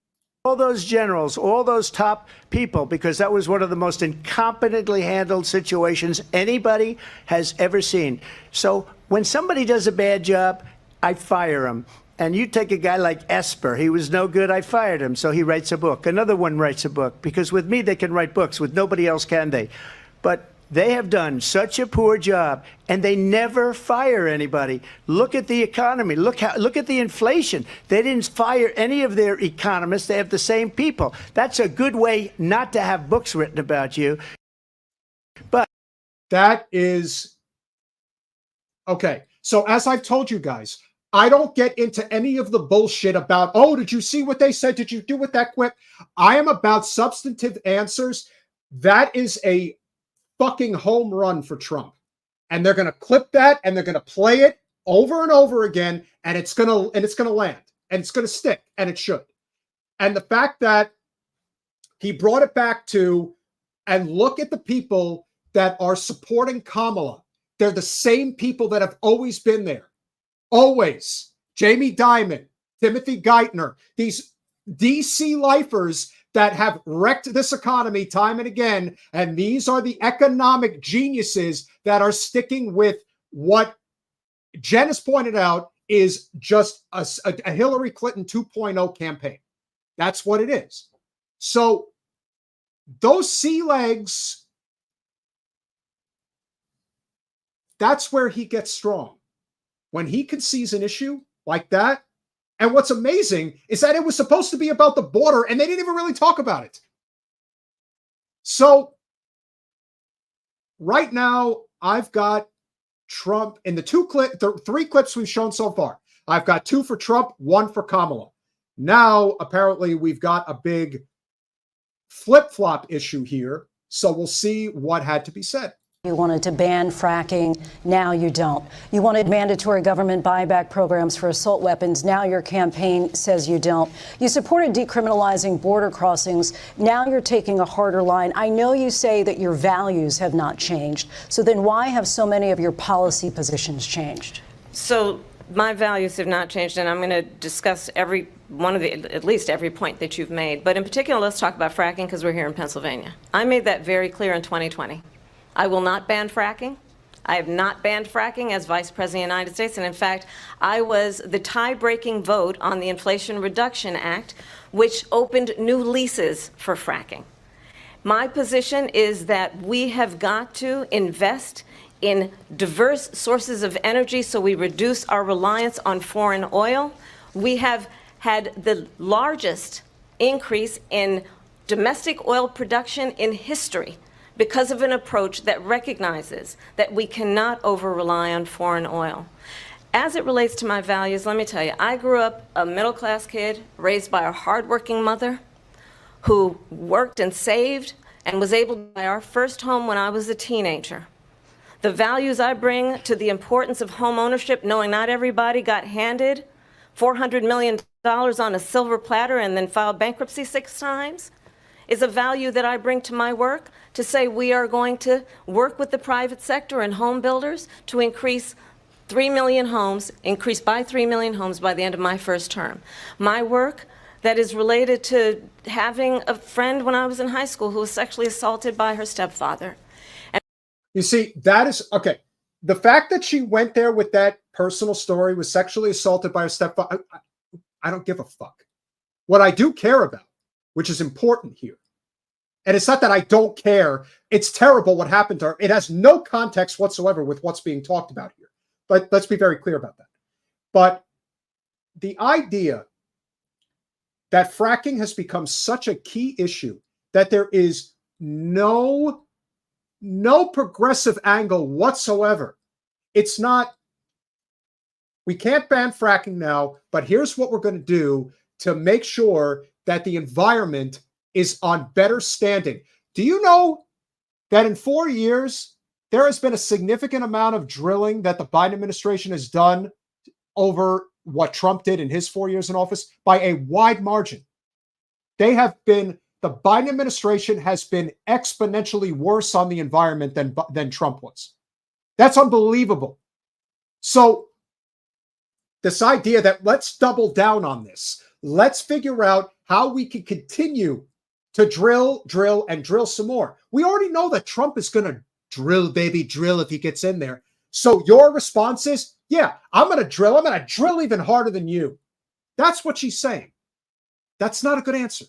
All those generals, all those top people, because that was one of the most incompetently handled situations anybody has ever seen. So when somebody does a bad job, I fire him. And you take a guy like Esper, he was no good, I fired him, so he writes a book. Another one writes a book, because with me they can write books, with nobody else can they. But they have done such a poor job, and they never fire anybody. Look at the economy. Look at the inflation. They didn't fire any of their economists. They have the same people. That's a good way not to have books written about you. But that is okay. So as I've told you guys, I don't get into any of the bullshit about, oh, did you see what they said? Did you do with that quip? I am about substantive answers. That is a fucking home run for Trump. And they're going to clip that and they're going to play it over and over again, and it's going to land and it's going to stick, and it should. And the fact that he brought it back to, and look at the people that are supporting Kamala. They're the same people that have always been there. Always. Jamie Dimon, Timothy Geithner, these DC lifers that have wrecked this economy time and again. And these are the economic geniuses that are sticking with what Jen has pointed out is just a Hillary Clinton 2.0 campaign. That's what it is. So those sea legs, that's where he gets strong. When he concedes an issue like that, and what's amazing is that it was supposed to be about the border, and they didn't even really talk about it. So right now, I've got Trump in the 3 clips we've shown so far. I've got 2 for Trump, 1 for Kamala. Now, apparently, we've got a big flip-flop issue here, so we'll see what had to be said. You wanted to ban fracking. Now you don't. You wanted mandatory government buyback programs for assault weapons. Now your campaign says you don't. You supported decriminalizing border crossings. Now you're taking a harder line. I know you say that your values have not changed. So then why have so many of your policy positions changed? So my values have not changed, and I'm going to discuss every one of at least every point that you've made. But in particular, let's talk about fracking because we're here in Pennsylvania. I made that very clear in 2020. I will not ban fracking. I have not banned fracking as Vice President of the United States. And in fact, I was the tie-breaking vote on the Inflation Reduction Act, which opened new leases for fracking. My position is that we have got to invest in diverse sources of energy so we reduce our reliance on foreign oil. We have had the largest increase in domestic oil production in history, because of an approach that recognizes that we cannot over-rely on foreign oil. As it relates to my values, let me tell you, I grew up a middle-class kid raised by a hardworking mother who worked and saved and was able to buy our first home when I was a teenager. The values I bring to the importance of home ownership, knowing not everybody got handed $400 million on a silver platter and then filed bankruptcy 6 times, is a value that I bring to my work to say we are going to work with the private sector and home builders to increase 3 million homes, increase by 3 million homes by the end of my first term. My work that is related to having a friend when I was in high school who was sexually assaulted by her stepfather. You see, that is, okay, the fact that she went there with that personal story, was sexually assaulted by her stepfather, I don't give a fuck. What I do care about, which is important here, and it's not that I don't care, it's terrible what happened to her. It has no context whatsoever with what's being talked about here. But let's be very clear about that. But the idea that fracking has become such a key issue that there is no progressive angle whatsoever. It's not, we can't ban fracking now, but here's what we're going to do to make sure that the environment is on better standing. Do you know that in 4 years, there has been a significant amount of drilling that the Biden administration has done over what Trump did in his 4 years in office by a wide margin? The Biden administration has been exponentially worse on the environment than Trump was. That's unbelievable. So this idea that let's double down on this, let's figure out how we can continue to drill, and drill some more. We already know that Trump is going to drill, baby, drill if he gets in there. So your response is, yeah, I'm going to drill even harder than you. That's what she's saying. That's not a good answer.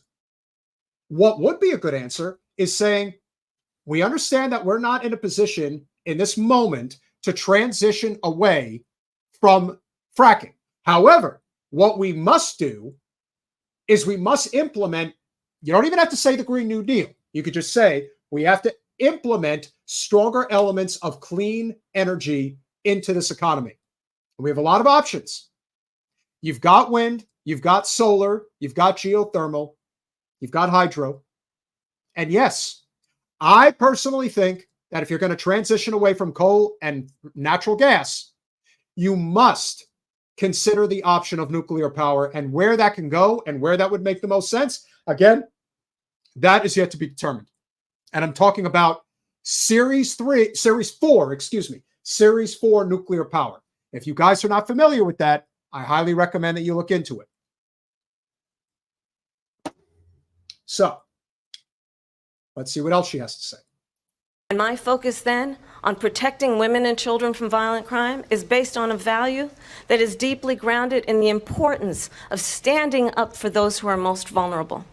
What would be a good answer is saying, we understand that we're not in a position in this moment to transition away from fracking. However, what we must do is we must implement, you don't even have to say the Green New Deal. You could just say we have to implement stronger elements of clean energy into this economy. And we have a lot of options. You've got wind, you've got solar, you've got geothermal, you've got hydro. And yes, I personally think that if you're going to transition away from coal and natural gas, you must consider the option of nuclear power, and where that can go and where that would make the most sense. Again, that is yet to be determined. And I'm talking about Series 4 nuclear power. If you guys are not familiar with that, I highly recommend that you look into it. So, let's see what else she has to say. And my focus then on protecting women and children from violent crime is based on a value that is deeply grounded in the importance of standing up for those who are most vulnerable.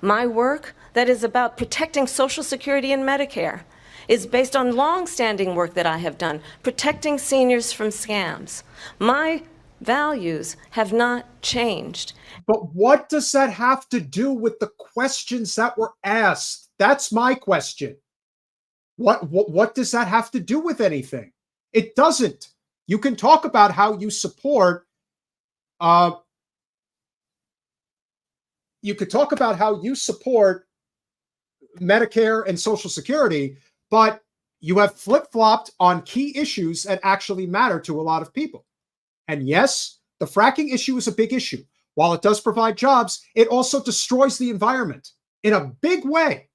My work that is about protecting Social Security and Medicare is based on long-standing work that I have done, protecting seniors from scams. My values have not changed. But what does that have to do with the questions that were asked? That's my question. What does that have to do with anything? It doesn't. You can talk about how you support Medicare and Social Security, but you have flip-flopped on key issues that actually matter to a lot of people. And yes, the fracking issue is a big issue. While it does provide jobs, it also destroys the environment in a big way.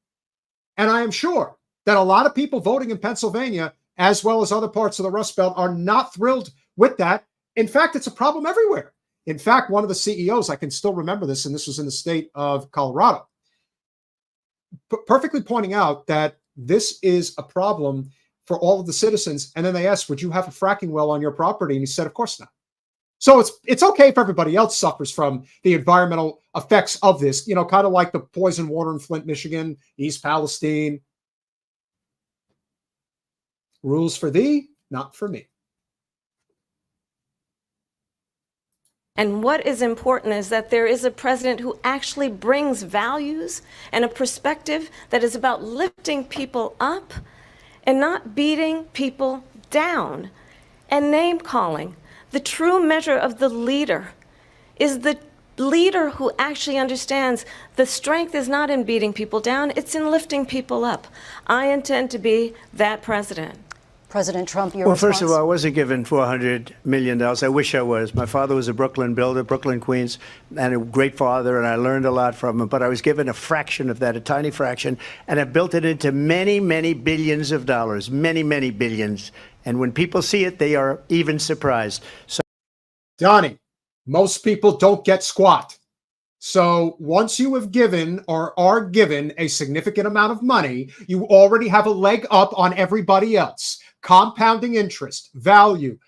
And I am sure that a lot of people voting in Pennsylvania, as well as other parts of the Rust Belt, are not thrilled with that. In fact, it's a problem everywhere. In fact, one of the CEOs, I can still remember this, and this was in the state of Colorado, perfectly pointing out that this is a problem for all of the citizens. And then they asked, would you have a fracking well on your property? And he said, of course not. So it's okay if everybody else suffers from the environmental effects of this, kind of like the poison water in Flint, Michigan, East Palestine. Rules for thee, not for me. And what is important is that there is a president who actually brings values and a perspective that is about lifting people up and not beating people down and name calling. The true measure of the leader is the leader who actually understands the strength is not in beating people down, it's in lifting people up. I intend to be that president. President Trump, your response? First of all, I wasn't given $400 million. I wish I was. My father was a Brooklyn builder, Brooklyn, Queens, and a great father, and I learned a lot from him. But I was given a fraction of that, a tiny fraction, and I've built it into many, many billions of dollars, many, many billions. And when people see it, they are even surprised. So, Donnie, most people don't get squat. So once you have given or are given a significant amount of money, you already have a leg up on everybody else. Compounding interest, value,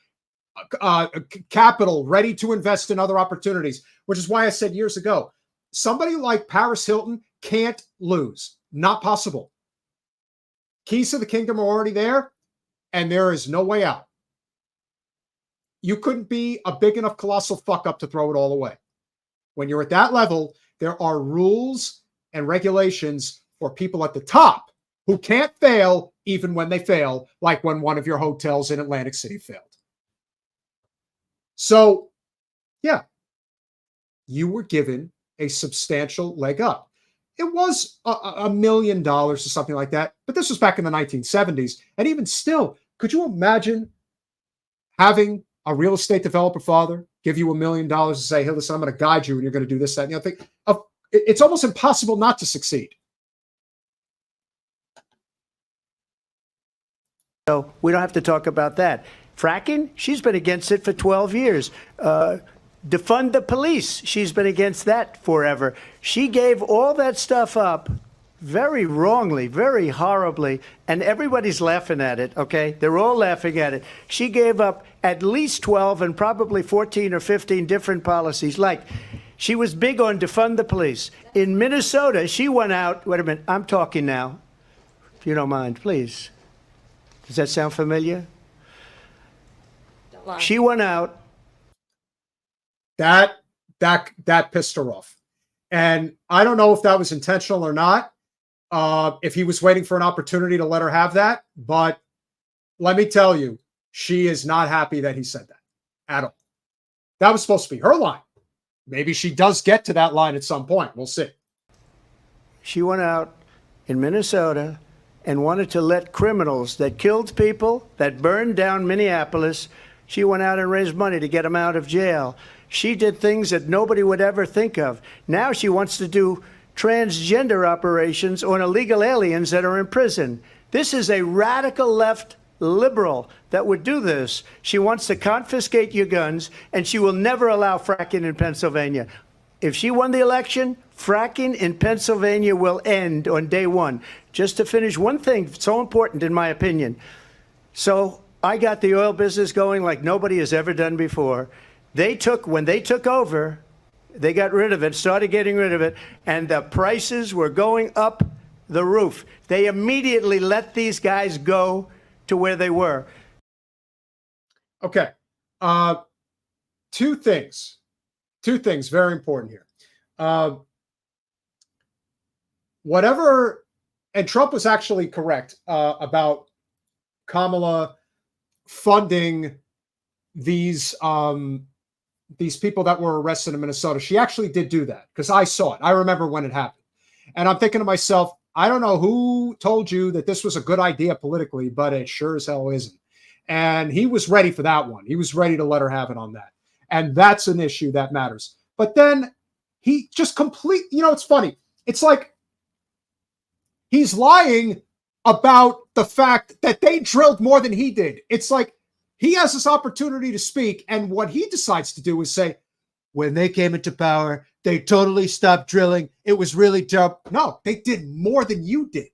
capital, ready to invest in other opportunities, which is why I said years ago, somebody like Paris Hilton can't lose. Not possible. Keys to the kingdom are already there, and there is no way out. You couldn't be a big enough colossal fuck up to throw it all away. When you're at that level, there are rules and regulations for people at the top who can't fail even when they fail, like when one of your hotels in Atlantic City failed. So, yeah, you were given a substantial leg up. It was $1 million or something like that, but this was back in the 1970s. And even still, could you imagine having a real estate developer father give you $1 million and say, hey, listen, I'm going to guide you and you're going to do this, that, and the other thing? It's almost impossible not to succeed. So we don't have to talk about that. Fracking, she's been against it for 12 years. Defund the police, she's been against that forever. She gave all that stuff up very wrongly, very horribly, and everybody's laughing at it, okay? They're all laughing at it. She gave up at least 12 and probably 14 or 15 different policies. Like, she was big on defund the police. In Minnesota, she went out, wait a minute, I'm talking now, if you don't mind, please. Does that sound familiar? She went out. That pissed her off. And I don't know if that was intentional or not, if he was waiting for an opportunity to let her have that. But let me tell you, she is not happy that he said that at all. That was supposed to be her line. Maybe she does get to that line at some point. We'll see. She went out in Minnesota and wanted to let criminals that killed people, that burned down Minneapolis, she went out and raised money to get them out of jail. She did things that nobody would ever think of. Now she wants to do transgender operations on illegal aliens that are in prison. This is a radical left liberal that would do this. She wants to confiscate your guns, and she will never allow fracking in Pennsylvania. If she won the election, fracking in Pennsylvania will end on day one. Just to finish, one thing so important in my opinion. So I got the oil business going like nobody has ever done before. When they took over, they got rid of it, started getting rid of it, and the prices were going up the roof. They immediately let these guys go to where they were. Okay. Two things very important here. And Trump was actually correct about Kamala funding these people that were arrested in Minnesota. She actually did do that because I saw it. I remember when it happened. And I'm thinking to myself, I don't know who told you that this was a good idea politically, but it sure as hell isn't. And he was ready for that one. He was ready to let her have it on that. And that's an issue that matters. But then he just it's funny. It's like he's lying about the fact that they drilled more than he did. It's like he has this opportunity to speak, and what he decides to do is say, when they came into power, they totally stopped drilling. It was really dope. No, they did more than you did.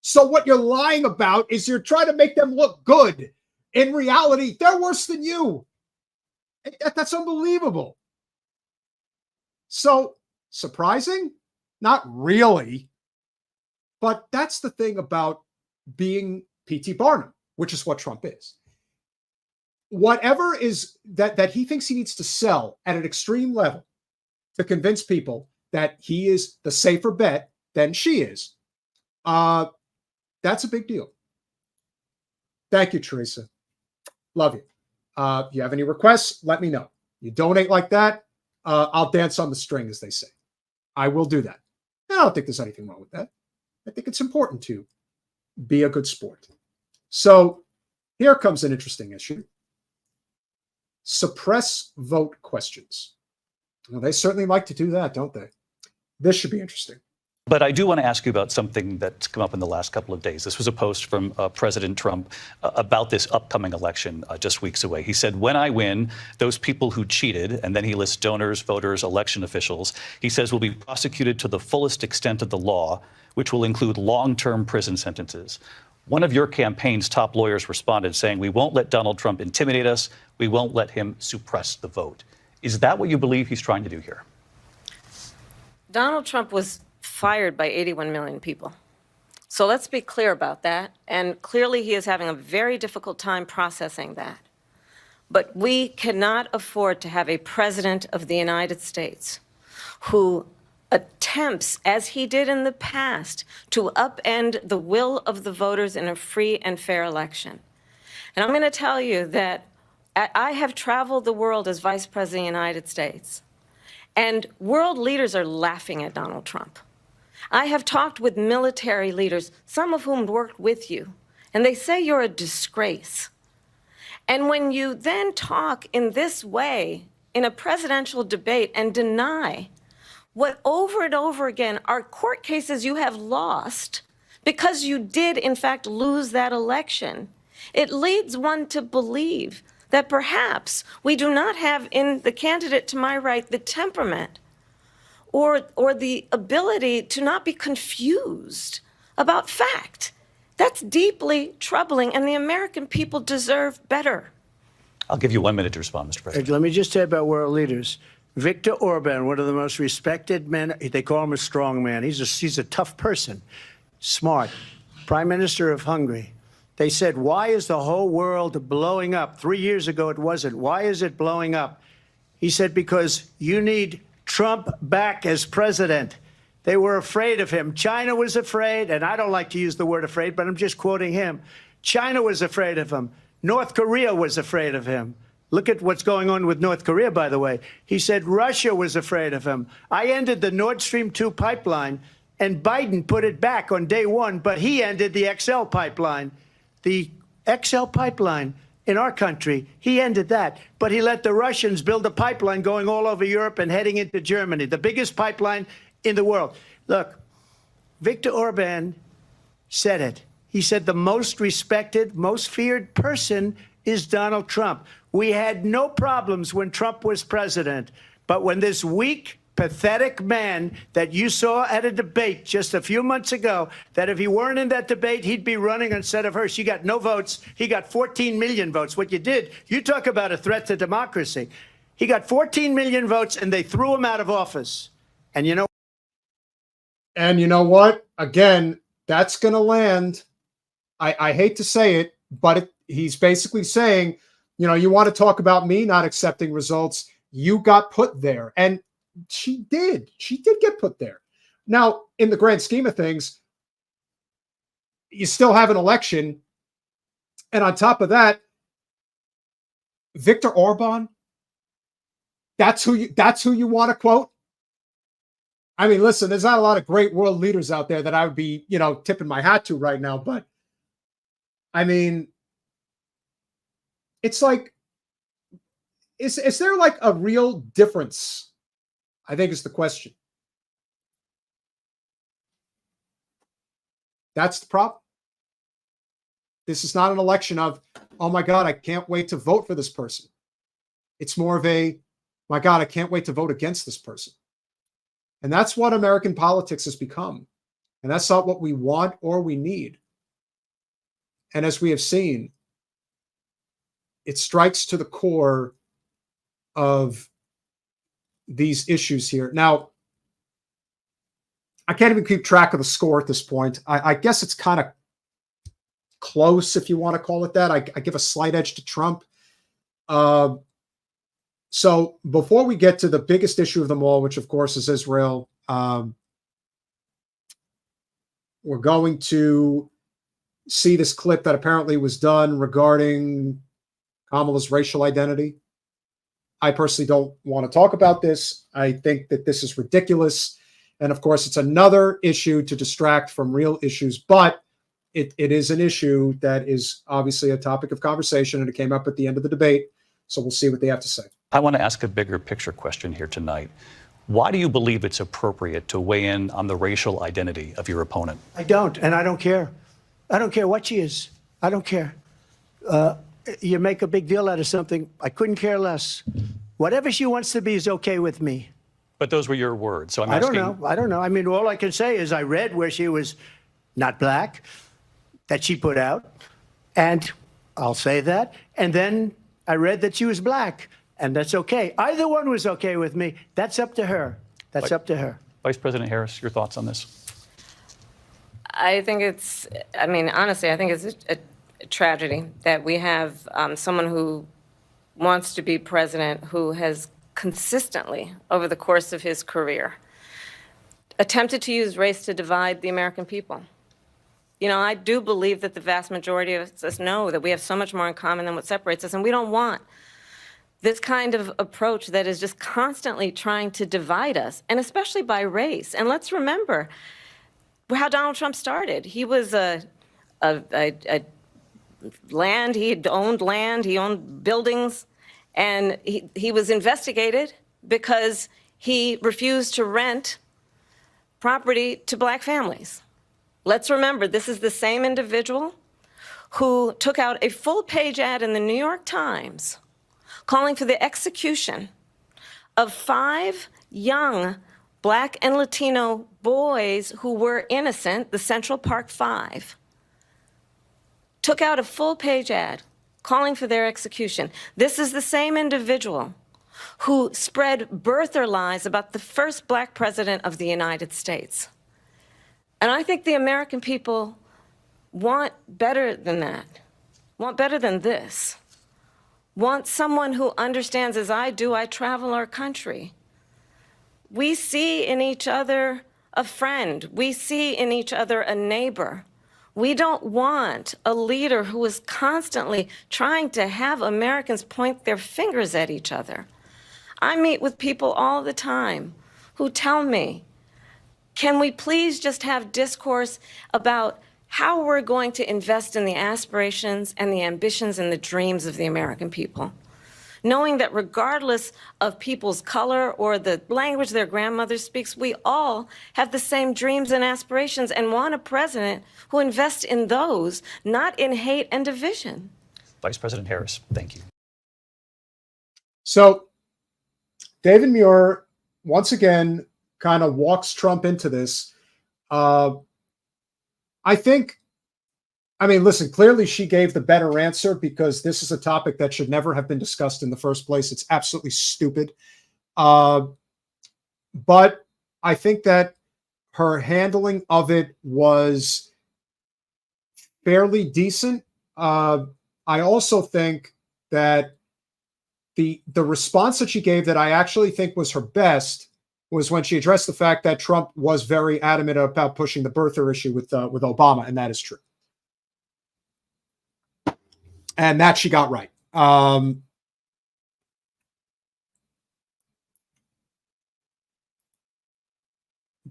So what you're lying about is you're trying to make them look good. In reality, they're worse than you. That's unbelievable. So, surprising? Not really. But that's the thing about being P.T. Barnum, which is what Trump is. Whatever is that he thinks he needs to sell at an extreme level to convince people that he is the safer bet than she is, that's a big deal. Thank you, Teresa. Love you. If you have any requests, let me know. You donate like that, I'll dance on the string, as they say. I will do that. I don't think there's anything wrong with that. I think it's important to be a good sport. So here comes an interesting issue. Suppress vote questions. Well, they certainly like to do that, don't they? This should be interesting. But I do want to ask you about something that's come up in the last couple of days. This was a post from President Trump about this upcoming election just weeks away. He said, when I win, those people who cheated, and then he lists donors, voters, election officials, he says will be prosecuted to the fullest extent of the law, which will include long-term prison sentences. One of your campaign's top lawyers responded saying, we won't let Donald Trump intimidate us. We won't let him suppress the vote. Is that what you believe he's trying to do here? Donald Trump was fired by 81 million people. So let's be clear about that. And clearly he is having a very difficult time processing that. But we cannot afford to have a president of the United States who attempts, as he did in the past, to upend the will of the voters in a free and fair election. And I'm going to tell you that I have traveled the world as Vice President of the United States, and world leaders are laughing at Donald Trump. I have talked with military leaders, some of whom worked with you, and they say you're a disgrace. And when you then talk in this way in a presidential debate and deny what over and over again are court cases you have lost because you did, in fact, lose that election, it leads one to believe that perhaps we do not have in the candidate to my right the temperament or the ability to not be confused about fact. That's deeply troubling, and the American people deserve better. I'll give you 1 minute to respond, Mr. President. Let me just say about world leaders. Viktor Orban, one of the most respected men, they call him a strong man. He's a tough person, smart, Prime Minister of Hungary. They said, why is the whole world blowing up? 3 years ago, it wasn't. Why is it blowing up? He said, because you need Trump back as president. They were afraid of him. China was afraid, and I don't like to use the word afraid, but I'm just quoting him. China was afraid of him. North Korea was afraid of him. Look at what's going on with North Korea, by the way. He said Russia was afraid of him. I ended the Nord Stream 2 pipeline, and Biden put it back on day one, but he ended the XL pipeline. The XL pipeline in our country, he ended that. But he let the Russians build a pipeline going all over Europe and heading into Germany, the biggest pipeline in the world. Look, Viktor Orban said it. He said the most respected, most feared person is Donald Trump. We had no problems when Trump was president. But when this weak, pathetic man that you saw at a debate just a few months ago, that if he weren't in that debate, he'd be running instead of her. She got no votes. He got 14 million votes. What you did, you talk about a threat to democracy. He got 14 million votes, and they threw him out of office. And you know what? Again, that's going to land. I hate to say it, but he's basically saying, you want to talk about me not accepting results. You got put there. And she did. She did get put there. Now, in the grand scheme of things, you still have an election. And on top of that, Viktor Orban, that's who you want to quote. I mean, listen, there's not a lot of great world leaders out there that I would be, tipping my hat to right now. But I mean, it's like, is there like a real difference? I think is the question. That's the problem. This is not an election of, oh my God, I can't wait to vote for this person. It's more of a, my God, I can't wait to vote against this person. And that's what American politics has become. And that's not what we want or we need. And as we have seen, it strikes to the core of these issues here. Now, I can't even keep track of the score at this point. I guess it's kind of close, if you want to call it that. I give a slight edge to Trump. So before we get to the biggest issue of them all, which of course is Israel, we're going to see this clip that apparently was done regarding Kamala's racial identity. I personally don't want to talk about this. I think that this is ridiculous. And of course, it's another issue to distract from real issues, but it is an issue that is obviously a topic of conversation, and it came up at the end of the debate. So we'll see what they have to say. I want to ask a bigger picture question here tonight. Why do you believe it's appropriate to weigh in on the racial identity of your opponent? I don't, and I don't care. I don't care what she is. I don't care. You make a big deal out of something. I couldn't care less. Whatever she wants to be is okay with me. But those were your words. So I'm asking. I don't know. I mean, all I can say is I read where she was not black, that she put out, and I'll say that. And then I read that she was black, and that's okay. Either one was okay with me. That's up to her. That's up to her. Vice President Harris, your thoughts on this? I think honestly, I think it's a tragedy that we have someone who wants to be president who has consistently, over the course of his career, attempted to use race to divide the American people. You know, I do believe that the vast majority of us know that we have so much more in common than what separates us, and we don't want this kind of approach that is just constantly trying to divide us, and especially by race. And let's remember how Donald Trump started. He was land, he owned buildings, and he was investigated because he refused to rent property to black families. Let's remember, this is the same individual who took out a full-page ad in the New York Times calling for the execution of 5 young black and Latino boys who were innocent, the Central Park 5. Took out a full-page ad calling for their execution. This is the same individual who spread birther lies about the first black president of the United States. And I think the American people want better than that, want better than this, want someone who understands, as I do, I travel our country. We see in each other a friend. We see in each other a neighbor. We don't want a leader who is constantly trying to have Americans point their fingers at each other. I meet with people all the time who tell me, can we please just have discourse about how we're going to invest in the aspirations and the ambitions and the dreams of the American people? Knowing that regardless of people's color or the language their grandmother speaks, we all have the same dreams and aspirations and want a president who invests in those, not in hate and division. Vice President Harris, thank you. So David Muir, once again, kind of walks Trump into this. Listen, clearly she gave the better answer because this is a topic that should never have been discussed in the first place. It's absolutely stupid. But I think that her handling of it was fairly decent. I also think that the response that she gave that I actually think was her best was when she addressed the fact that Trump was very adamant about pushing the birther issue with Obama, and that is true. And that she got right. The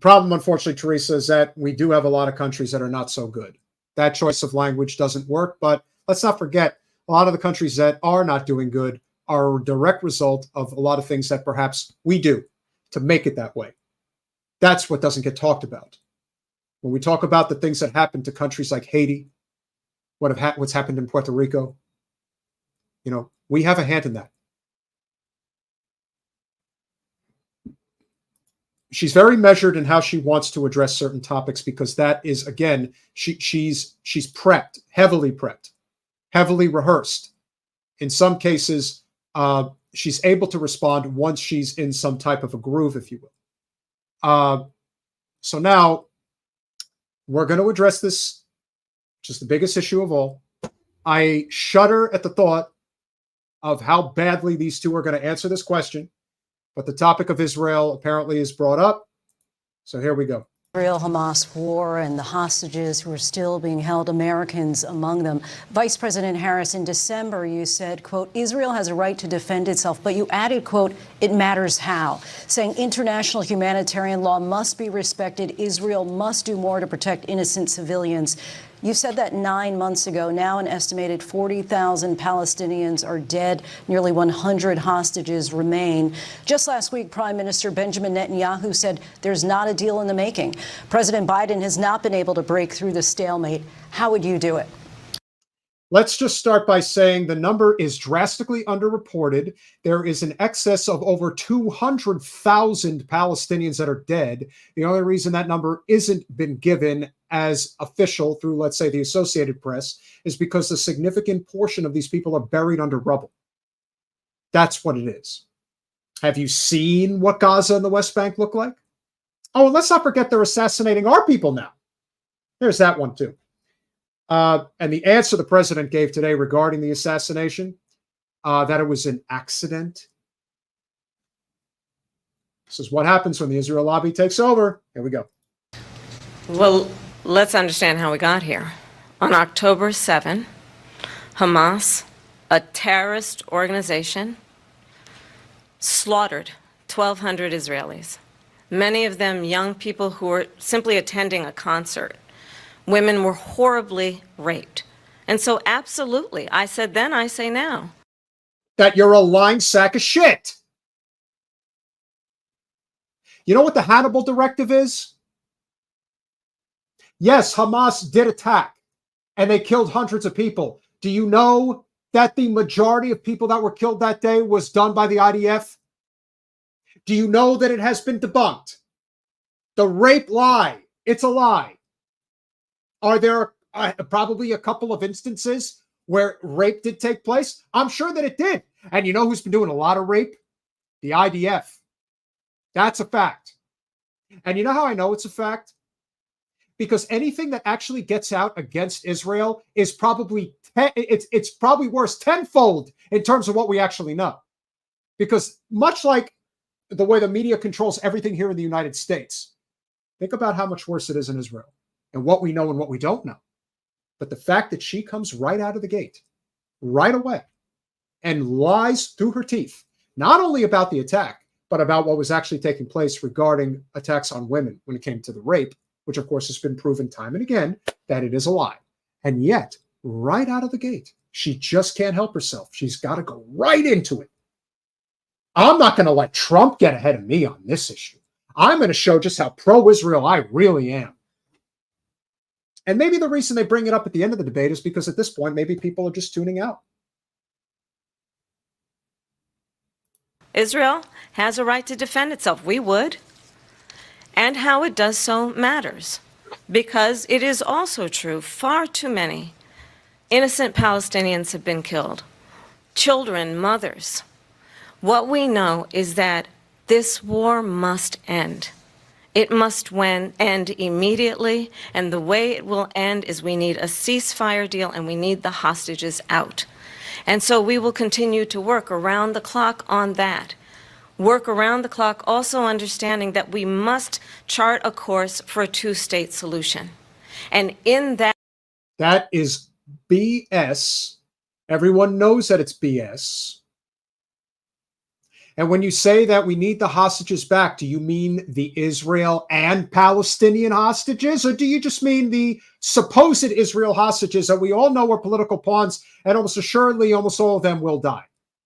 problem, unfortunately, Teresa, is that we do have a lot of countries that are not so good. That choice of language doesn't work, but let's not forget, a lot of the countries that are not doing good are a direct result of a lot of things that perhaps we do to make it that way. That's what doesn't get talked about. When we talk about the things that happened to countries like Haiti, what's happened in Puerto Rico, we have a hand in that. She's very measured in how she wants to address certain topics because that is, again, she's prepped, heavily rehearsed. In some cases, she's able to respond once she's in some type of a groove, if you will. So now we're going to address this, which is the biggest issue of all. I shudder at the thought of how badly these two are going to answer this question, but the topic of Israel apparently is brought up. So here we go. Israel-Hamas war and the hostages who are still being held, Americans among them. Vice President Harris, in December, you said, quote, Israel has a right to defend itself, but you added, quote, it matters how, saying international humanitarian law must be respected. Israel must do more to protect innocent civilians. You said that 9 months ago. Now an estimated 40,000 Palestinians are dead. Nearly 100 hostages remain. Just last week, Prime Minister Benjamin Netanyahu said there's not a deal in the making. President Biden has not been able to break through the stalemate. How would you do it? Let's just start by saying the number is drastically underreported. There is an excess of over 200,000 Palestinians that are dead. The only reason that number isn't been given as official through, let's say, the Associated Press is because a significant portion of these people are buried under rubble. That's what it is. Have you seen what Gaza and the West Bank look like? Oh, and let's not forget they're assassinating our people now. There's that one, too. And the answer the president gave today regarding the assassination, that it was an accident. This is what happens when the Israel lobby takes over. Here we go. Well, let's understand how we got here. On October 7, Hamas, a terrorist organization, slaughtered 1,200 Israelis, many of them young people who were simply attending a concert. Women were horribly raped. And so, absolutely, I said then, I say now, that you're a lying sack of shit. You know what the Hannibal Directive is? Yes, Hamas did attack, and they killed hundreds of people. Do you know that the majority of people that were killed that day was done by the IDF? Do you know that it has been debunked? The rape lie, it's a lie. Are there probably a couple of instances where rape did take place? I'm sure that it did. And you know who's been doing a lot of rape? The IDF. That's a fact. And you know how I know it's a fact? Because anything that actually gets out against Israel is probably it's probably worse tenfold in terms of what we actually know. Because much like the way the media controls everything here in the United States, think about how much worse it is in Israel and what we know and what we don't know. But the fact that she comes right out of the gate, right away, and lies through her teeth, not only about the attack, but about what was actually taking place regarding attacks on women when it came to the rape, which of course has been proven time and again that it is a lie. And yet, right out of the gate, she just can't help herself. She's got to go right into it. I'm not going to let Trump get ahead of me on this issue. I'm going to show just how pro-Israel I really am. And maybe the reason they bring it up at the end of the debate is because at this point, maybe people are just tuning out. Israel has a right to defend itself. We would. And how it does so matters. Because it is also true, far too many innocent Palestinians have been killed. Children, mothers. What we know is that this war must end. It must end immediately, and the way it will end is we need a ceasefire deal and we need the hostages out. And so we will continue to work around the clock on that. Work around the clock, also understanding that we must chart a course for a two-state solution. And in that... That is BS. Everyone knows that it's BS. And when you say that we need the hostages back, do you mean the Israel and Palestinian hostages? Or do you just mean the supposed Israel hostages that we all know are political pawns and almost assuredly almost all of them will die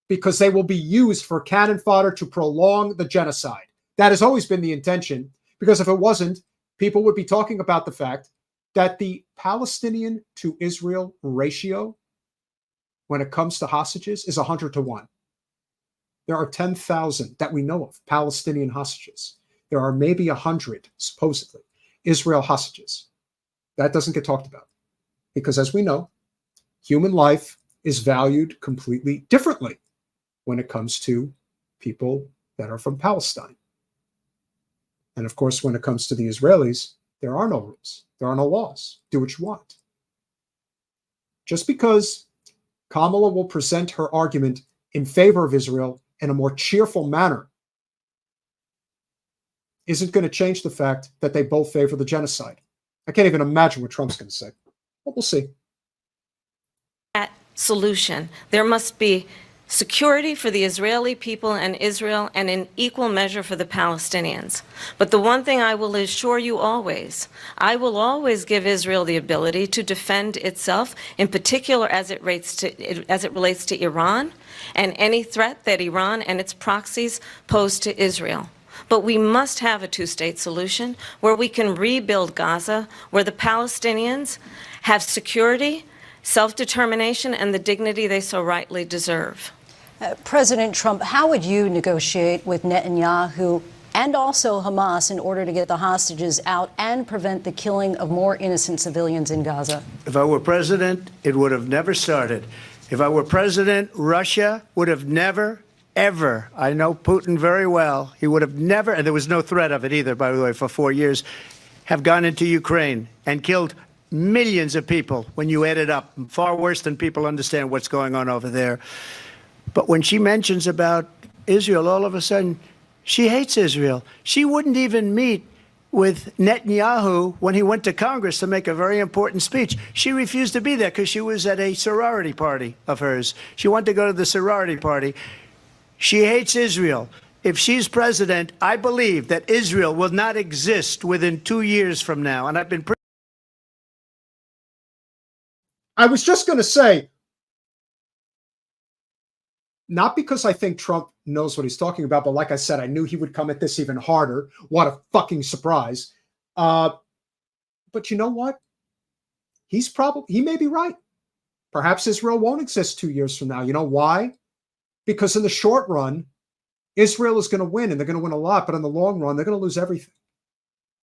because they will be used for cannon fodder to prolong the genocide? That has always been the intention, because if it wasn't, people would be talking about the fact that the Palestinian to Israel ratio when it comes to hostages is 100 to 1. There are 10,000 that we know of, Palestinian hostages. There are maybe 100, supposedly, Israel hostages. That doesn't get talked about. Because as we know, human life is valued completely differently when it comes to people that are from Palestine. And of course, when it comes to the Israelis, there are no rules. There are no laws. Do what you want. Just because Kamala will present her argument in favor of Israel in a more cheerful manner isn't going to change the fact that they both favor the genocide. I can't even imagine what Trump's going to say. But we'll see. That solution, there must be security for the Israeli people and Israel, and in equal measure for the Palestinians. But the one thing I will assure you always, I will always give Israel the ability to defend itself, in particular as it relates to Iran and any threat that Iran and its proxies pose to Israel. But we must have a two-state solution where we can rebuild Gaza, where the Palestinians have security, self-determination, and the dignity they so rightly deserve. President Trump, how would you negotiate with Netanyahu and also Hamas in order to get the hostages out and prevent the killing of more innocent civilians in Gaza? If I were president, it would have never started. If I were president, Russia would have never, ever, I know Putin very well, he would have never, and there was no threat of it either, by the way, for 4 years, have gone into Ukraine and killed millions of people when you add it up, far worse than people understand what's going on over there. But when she mentions about Israel, all of a sudden, She hates Israel. She wouldn't even meet with Netanyahu when he went to Congress to make a very important speech. She refused to be there because she was at a sorority party of hers. She wanted to go to the sorority party. She hates Israel. If she's president, I believe that Israel will not exist within 2 years from now. And I've been I was just going to say, not because I think Trump knows what he's talking about, but like I said, I knew he would come at this even harder. What a fucking surprise. But you know what? He may be right. Perhaps Israel won't exist 2 years from now. You know why? Because in the short run, Israel is going to win, and they're going to win a lot. But in the long run, they're going to lose everything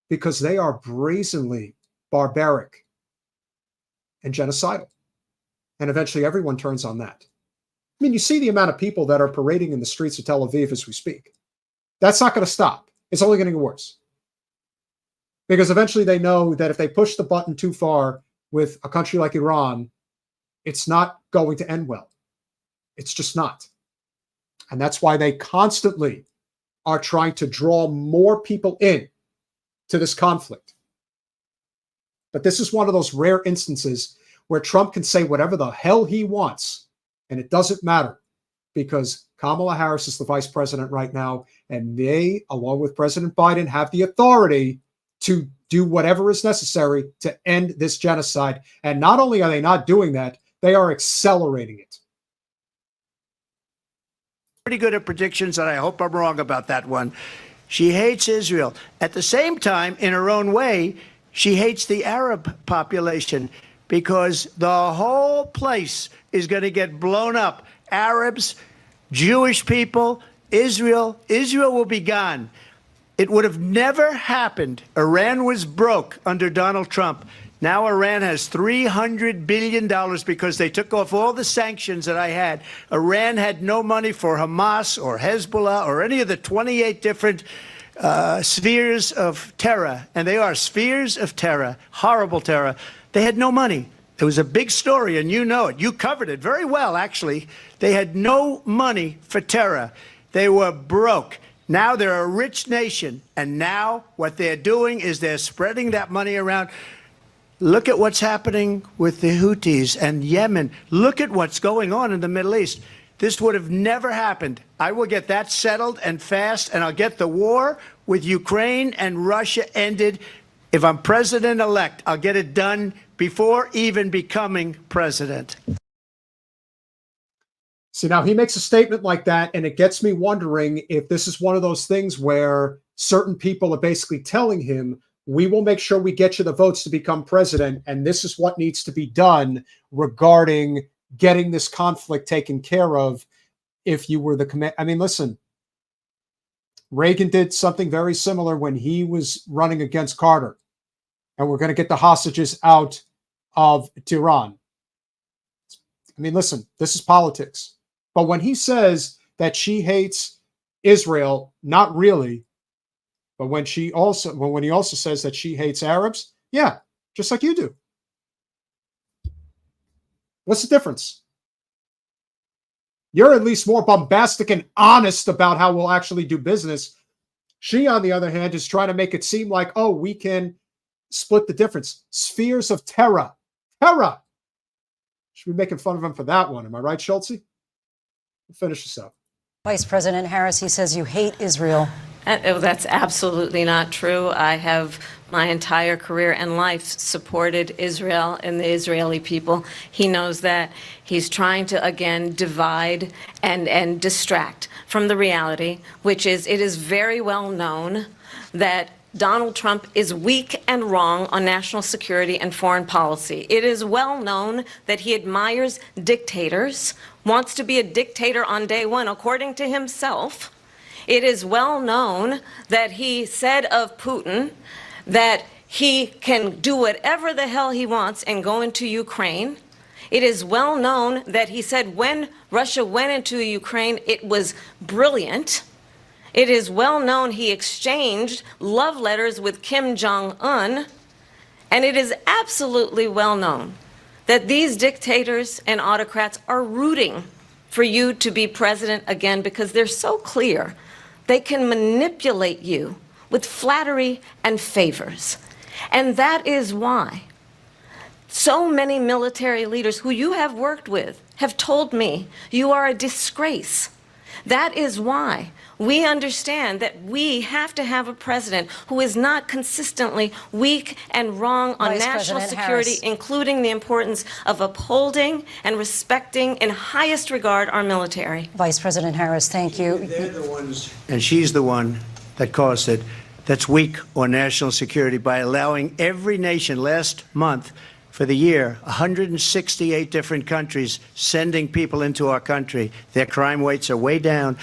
because they are brazenly barbaric and genocidal. And eventually everyone turns on that. I mean, you see the amount of people that are parading in the streets of Tel Aviv as we speak. That's not going to stop. It's only going to get worse. Because eventually they know that if they push the button too far with a country like Iran, it's not going to end well. It's just not. And that's why they constantly are trying to draw more people in to this conflict. But this is one of those rare instances where Trump can say whatever the hell he wants, and it doesn't matter because Kamala Harris is the vice president right now, and they, along with President Biden, have the authority to do whatever is necessary to end this genocide. And not only are they not doing that, they are accelerating it. pretty good at predictions, and I hope I'm wrong about that one. She hates Israel. At the same time, in her own way, she hates the Arab population because the whole place is going to get blown up. Arabs, Jewish people, Israel will be gone. It would have never happened. Iran was broke under Donald Trump. Now Iran has $300 billion because they took off all the sanctions that I had. Iran had no money for Hamas or Hezbollah or any of the 28 different spheres of terror. And they are spheres of terror, horrible terror. They had no money. It was a big story, and you know it. You covered it very well, actually. They had no money for terror. They were broke. Now they're a rich nation, and now what they're doing is they're spreading that money around. Look at what's happening with the Houthis and Yemen. Look at what's going on in the Middle East. This would have never happened. I will get that settled and fast, and I'll get the war with Ukraine and Russia ended. If I'm president-elect, I'll get it done before even becoming president. See, now he makes a statement like that, and it gets me wondering if this is one of those things where certain people are basically telling him, we will make sure we get you the votes to become president, and this is what needs to be done regarding getting this conflict taken care of if you were the command. I mean, listen, Reagan did something very similar when he was running against Carter, and we're going to get the hostages out of Tehran. I mean, listen, this is politics. But when he says that she hates Israel, not really, but when he also says that she hates Arabs, yeah, just like you do. What's the difference? You're at least more bombastic and honest about how we'll actually do business. She, on the other hand, is trying to make it seem like, oh, we can split the difference. Spheres of terror. Terror. Should be making fun of him for that one. Am I right, Schultze? We'll finish this up. Vice President Harris, he says you hate Israel. That's absolutely not true. I have my entire career and life supported Israel and the Israeli people. He knows that. He's trying to, again, divide and distract from the reality, which is it is very well known that Donald Trump is weak and wrong on national security and foreign policy. It is well known that he admires dictators, wants to be a dictator on day one, according to himself. It is well known that he said of Putin that he can do whatever the hell he wants and go into Ukraine. It is well known that he said when Russia went into Ukraine, it was brilliant. It is well known he exchanged love letters with Kim Jong-un. And it is absolutely well known that these dictators and autocrats are rooting for you to be president again because they're so clear They can manipulate you with flattery and favors. And that is why so many military leaders who you have worked with have told me you are a disgrace. That is why we understand that we have to have a president who is not consistently weak and wrong on Vice national President security, Harris. including the importance of upholding and respecting in highest regard our military. Vice President Harris, thank you. They're the ones, and she's the one that caused it, that's weak on national security by allowing every nation last month for the year, 168 different countries sending people into our country. Their crime rates are way down.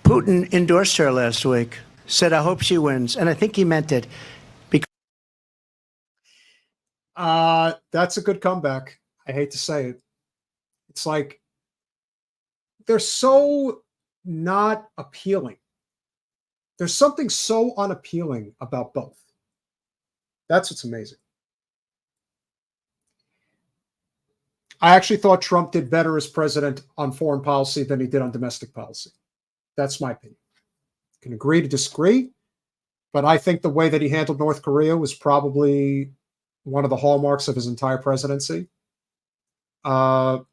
Putin endorsed her last week, said, I hope she wins. And I think he meant it. That's a good comeback. I hate to say it. It's like they're so not appealing. There's something so unappealing about both. That's what's amazing. I actually thought Trump did better as president on foreign policy than he did on domestic policy. That's my opinion. You can agree to disagree, but I think the way that he handled North Korea was probably one of the hallmarks of his entire presidency. There's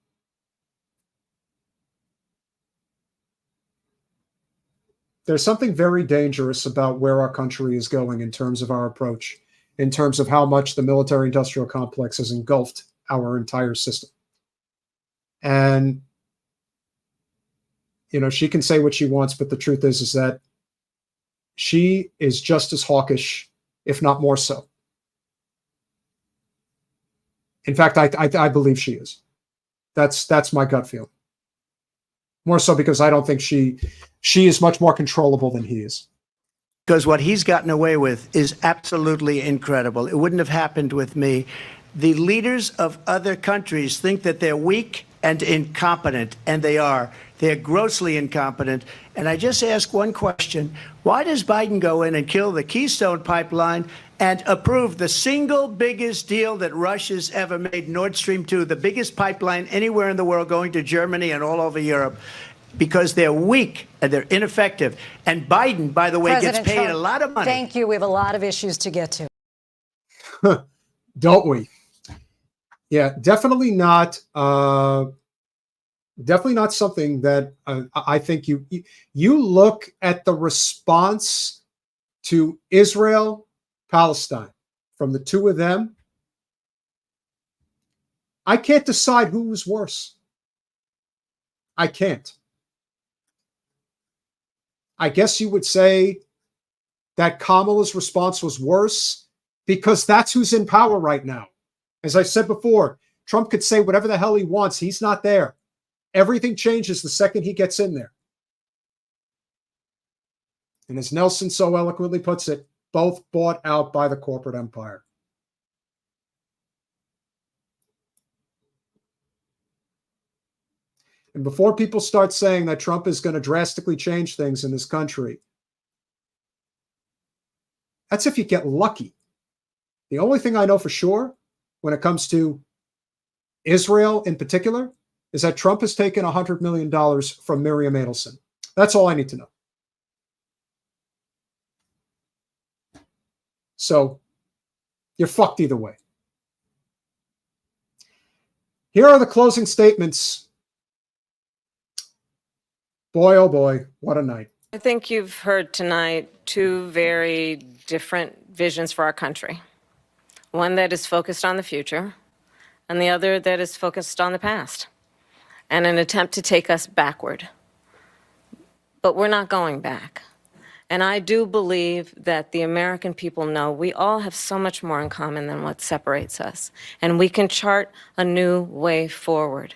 something very dangerous about where our country is going in terms of our approach, in terms of how much the military-industrial complex has engulfed our entire system. And, you know, she can say what she wants, but the truth is that she is just as hawkish, if not more so. In fact, I believe she is. That's my gut feeling. More so because I don't think she is much more controllable than he is. Because what he's gotten away with is absolutely incredible. It wouldn't have happened with me. The leaders of other countries think that they're weak and incompetent, and they are. They're grossly incompetent. And I just ask one question. Why does Biden go in and kill the Keystone Pipeline and approve the single biggest deal that Russia's ever made, Nord Stream 2, the biggest pipeline anywhere in the world going to Germany and all over Europe? Because they're weak and they're ineffective. And Biden, by the way, President gets paid Trump, a lot of money. Thank you. We have a lot of issues to get to. Don't we? Yeah, definitely not. Definitely not something that I think you look at the response to Israel, Palestine from the two of them. I can't decide who was worse. I can't. I guess you would say that Kamala's response was worse because that's who's in power right now. As I said before, Trump could say whatever the hell he wants. He's not there. Everything changes the second he gets in there. And as Nelson so eloquently puts it, both bought out by the corporate empire. And before people start saying that Trump is going to drastically change things in this country, that's if you get lucky. The only thing I know for sure when it comes to Israel in particular is that Trump has taken $100 million from Miriam Adelson. That's all I need to know. So you're fucked either way. Here are the closing statements. Boy, oh boy, what a night. I think you've heard tonight two very different visions for our country. One that is focused on the future, and the other that is focused on the past, and an attempt to take us backward. But we're not going back. And I do believe that the American people know we all have so much more in common than what separates us, and we can chart a new way forward.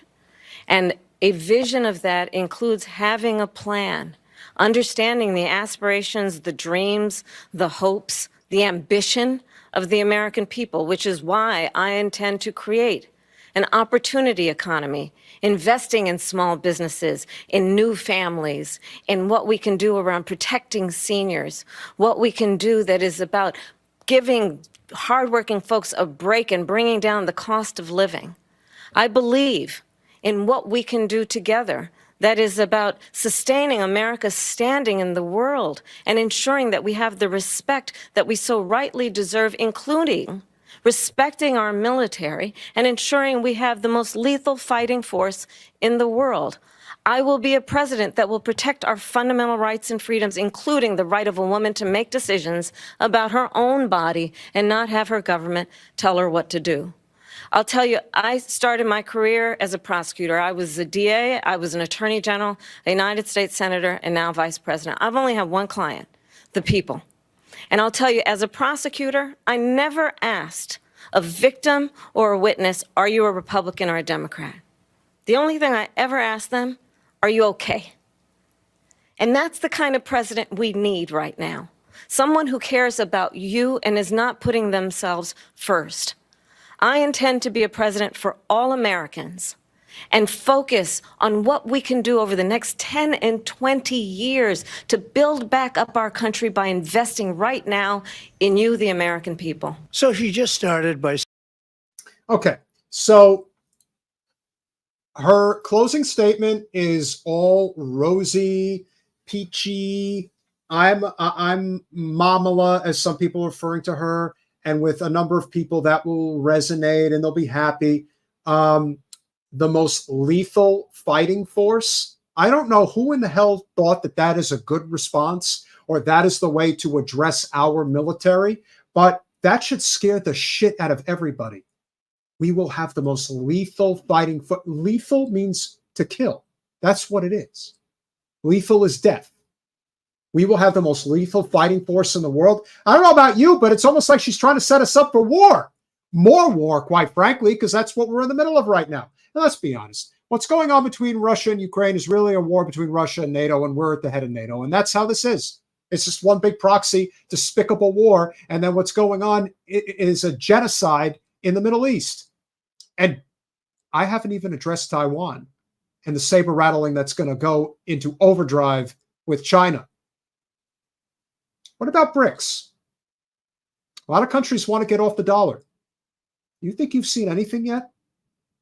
And a vision of that includes having a plan, understanding the aspirations, the dreams, the hopes, the ambition of the American people, which is why I intend to create an opportunity economy, investing in small businesses, in new families, in what we can do around protecting seniors, what we can do that is about giving hardworking folks a break and bringing down the cost of living. I believe in what we can do together that is about sustaining America's standing in the world and ensuring that we have the respect that we so rightly deserve, including respecting our military and ensuring we have the most lethal fighting force in the world. I will be a president that will protect our fundamental rights and freedoms, including the right of a woman to make decisions about her own body and not have her government tell her what to do. I'll tell you, I started my career as a prosecutor. I was a DA, I was an attorney general, a United States senator, and now vice president. I've only had one client, the people. And I'll tell you, as a prosecutor, I never asked a victim or a witness, are you a Republican or a Democrat? The only thing I ever asked them, are you okay? And that's the kind of president we need right now. Someone who cares about you and is not putting themselves first. I intend to be a president for all Americans and focus on what we can do over the next 10 and 20 years to build back up our country by investing right now in you, the American people. So she just started by... Okay, so her closing statement is all rosy, peachy. I'm Mamala, as some people are referring to her, and with a number of people that will resonate and they'll be happy. The most lethal fighting force. I don't know who in the hell thought that that is a good response or that is the way to address our military, but that should scare the shit out of everybody. We will have the most lethal fighting force. Lethal means to kill. That's what it is. Lethal is death. We will have the most lethal fighting force in the world. I don't know about you, but it's almost like she's trying to set us up for war. More war, quite frankly, because that's what we're in the middle of right now. Now, let's be honest. What's going on between Russia and Ukraine is really a war between Russia and NATO, and we're at the head of NATO. And that's how this is. It's just one big proxy, despicable war. And then what's going on is a genocide in the Middle East. And I haven't even addressed Taiwan and the saber rattling that's going to go into overdrive with China. What about BRICS? A lot of countries want to get off the dollar. You think you've seen anything yet?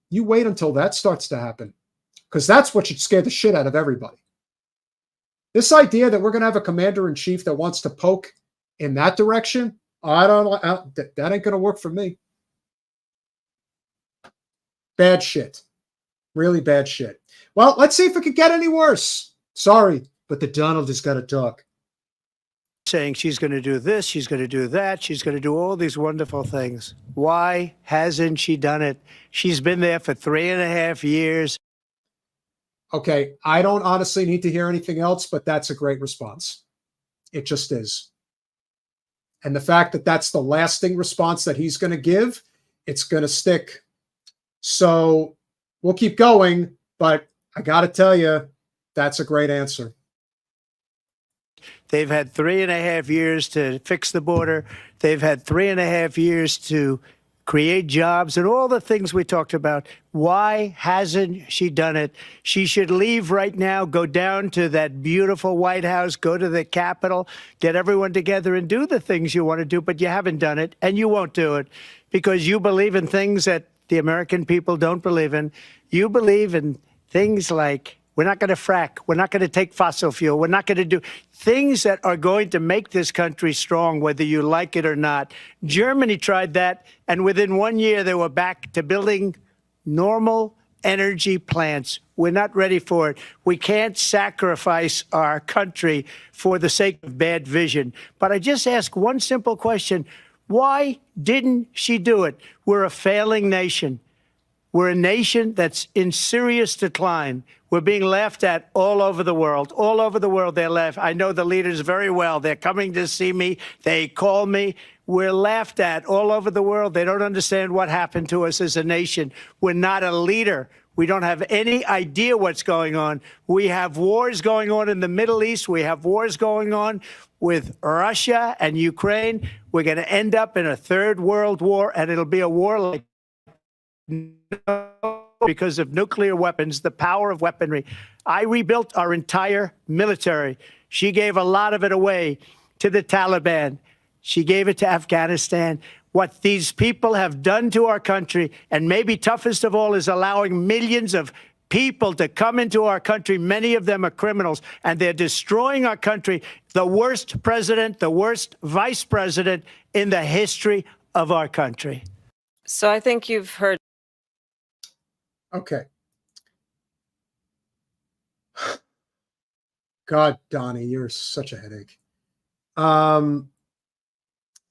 You wait until that starts to happen, because that's what should scare the shit out of everybody. This idea that we're going to have a commander-in-chief that wants to poke in that direction, that ain't going to work for me. Bad shit. Really bad shit. Well, let's see if it could get any worse. Sorry, but the Donald has got to talk. Saying she's going to do this, she's going to do that, she's going to do all these wonderful things. Why hasn't she done it? She's been there for 3.5 years. Okay, I don't honestly need to hear anything else, but that's a great response. It just is. And the fact that that's the lasting response that he's going to give, it's going to stick. So we'll keep going, but I got to tell you, that's a great answer. They've had 3.5 years to fix the border. They've had 3.5 years to create jobs and all the things we talked about. Why hasn't she done it? She should leave right now, go down to that beautiful White House, go to the Capitol, get everyone together and do the things you want to do, but you haven't done it and you won't do it because you believe in things that the American people don't believe in. You believe in things like we're not going to frack. We're not going to take fossil fuel. We're not going to do things that are going to make this country strong, whether you like it or not. Germany tried that, and within 1 year, they were back to building normal energy plants. We're not ready for it. We can't sacrifice our country for the sake of bad vision. But I just ask one simple question. Why didn't she do it? We're a failing nation. We're a nation that's in serious decline. We're being laughed at all over the world. All over the world, they're laughed. I know the leaders very well. They're coming to see me. They call me. We're laughed at all over the world. They don't understand what happened to us as a nation. We're not a leader. We don't have any idea what's going on. We have wars going on in the Middle East. We have wars going on with Russia and Ukraine. We're going to end up in a third world war, and it'll be a war like because of nuclear weapons, the power of weaponry. I rebuilt our entire military. She gave a lot of it away to the Taliban. She gave it to Afghanistan. What these people have done to our country, and maybe toughest of all, is allowing millions of people to come into our country. Many of them are criminals, and they're destroying our country. The worst president, the worst vice president in the history of our country. So I think you've heard. Okay. God, Donnie, you're such a headache.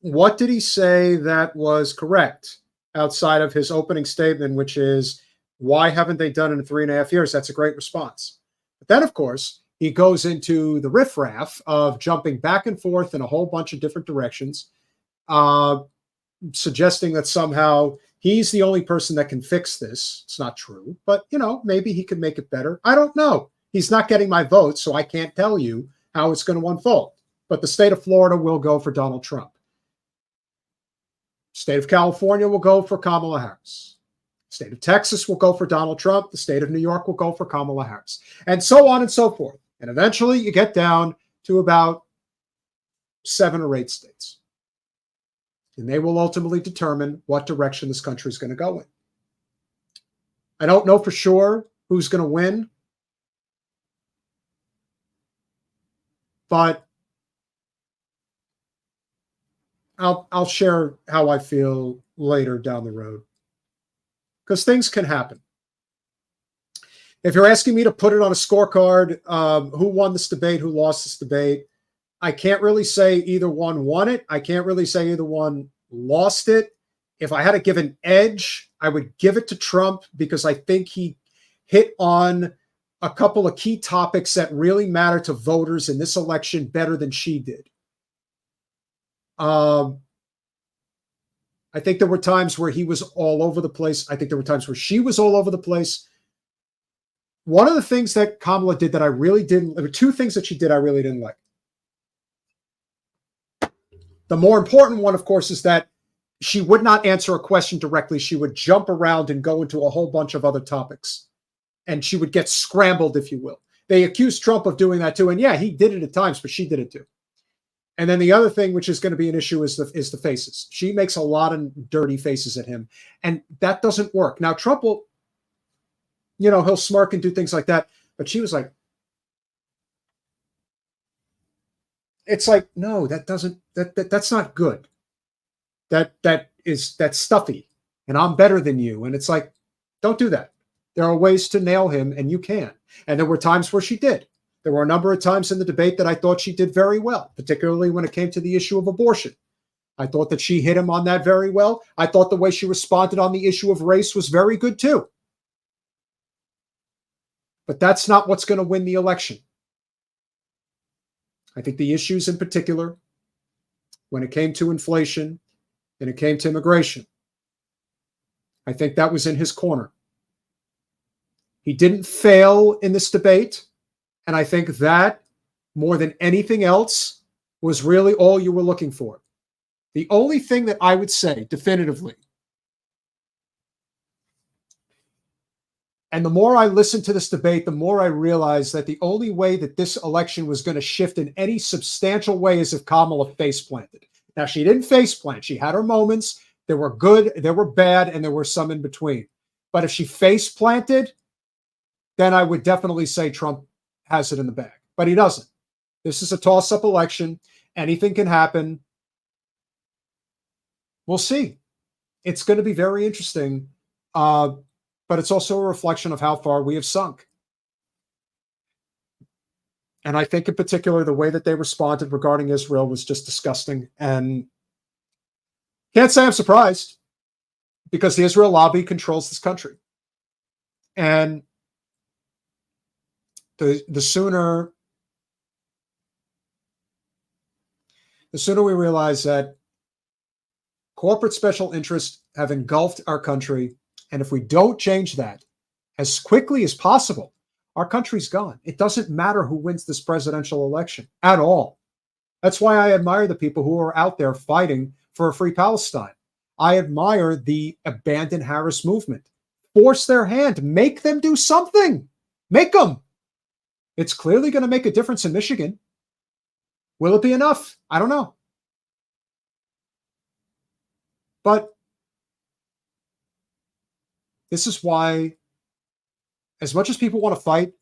What did he say that was correct outside of his opening statement, which is, why haven't they done it in 3.5 years? That's a great response. But then, of course, he goes into the riffraff of jumping back and forth in a whole bunch of different directions, suggesting that somehow he's the only person that can fix this. It's not true, but, maybe he can make it better. I don't know. He's not getting my vote, so I can't tell you how it's going to unfold. But the state of Florida will go for Donald Trump. State of California will go for Kamala Harris. State of Texas will go for Donald Trump. The state of New York will go for Kamala Harris. And so on and so forth. And eventually you get down to about 7 or 8 states. And they will ultimately determine what direction this country is going to go in. I don't know for sure who's going to win. But I'll share how I feel later down the road, because things can happen. If you're asking me to put it on a scorecard, who won this debate, who lost this debate, I can't really say either one won it. I can't really say either one lost it. If I had to give an edge, I would give it to Trump, because I think he hit on a couple of key topics that really matter to voters in this election better than she did. I think there were times where he was all over the place. I think there were times where she was all over the place. One of the things that Kamala did that I really didn't, there were 2 things that she did I really didn't like. The more important one, of course, is that she would not answer a question directly. She would jump around and go into a whole bunch of other topics. And she would get scrambled, if you will. They accused Trump of doing that too. And yeah, he did it at times, but she did it too. And then the other thing, which is going to be an issue, is the faces. She makes a lot of dirty faces at him, and that doesn't work. Now, Trump will, he'll smirk and do things like that, but she was like, it's like, no, that's not good. That's stuffy, and I'm better than you. And it's like, don't do that. There are ways to nail him, and you can. And there were times where she did. There were a number of times in the debate that I thought she did very well, particularly when it came to the issue of abortion. I thought that she hit him on that very well. I thought the way she responded on the issue of race was very good too. But that's not what's going to win the election. I think the issues in particular, when it came to inflation and it came to immigration, I think that was in his corner. He didn't fail in this debate. And I think that, more than anything else, was really all you were looking for. The only thing that I would say definitively, and the more I listened to this debate, the more I realized that the only way that this election was going to shift in any substantial way is if Kamala face planted. Now, she didn't face plant. She had her moments. There were good, there were bad, and there were some in between. But if she face planted, then I would definitely say Trump has it in the bag. But he doesn't. This is a toss-up election. Anything can happen. We'll see. It's going to be very interesting. But it's also a reflection of how far we have sunk. And I think in particular, the way that they responded regarding Israel was just disgusting. And can't say I'm surprised, because the Israel lobby controls this country. And the sooner we realize that corporate special interests have engulfed our country, and if we don't change that as quickly as possible, our country's gone. It doesn't matter who wins this presidential election at all. That's why I admire the people who are out there fighting for a free Palestine. I admire the Abandon Harris movement. Force their hand. Make them do something. Make them. It's clearly going to make a difference in Michigan. Will it be enough? I don't know. But this is why as much as people want to fight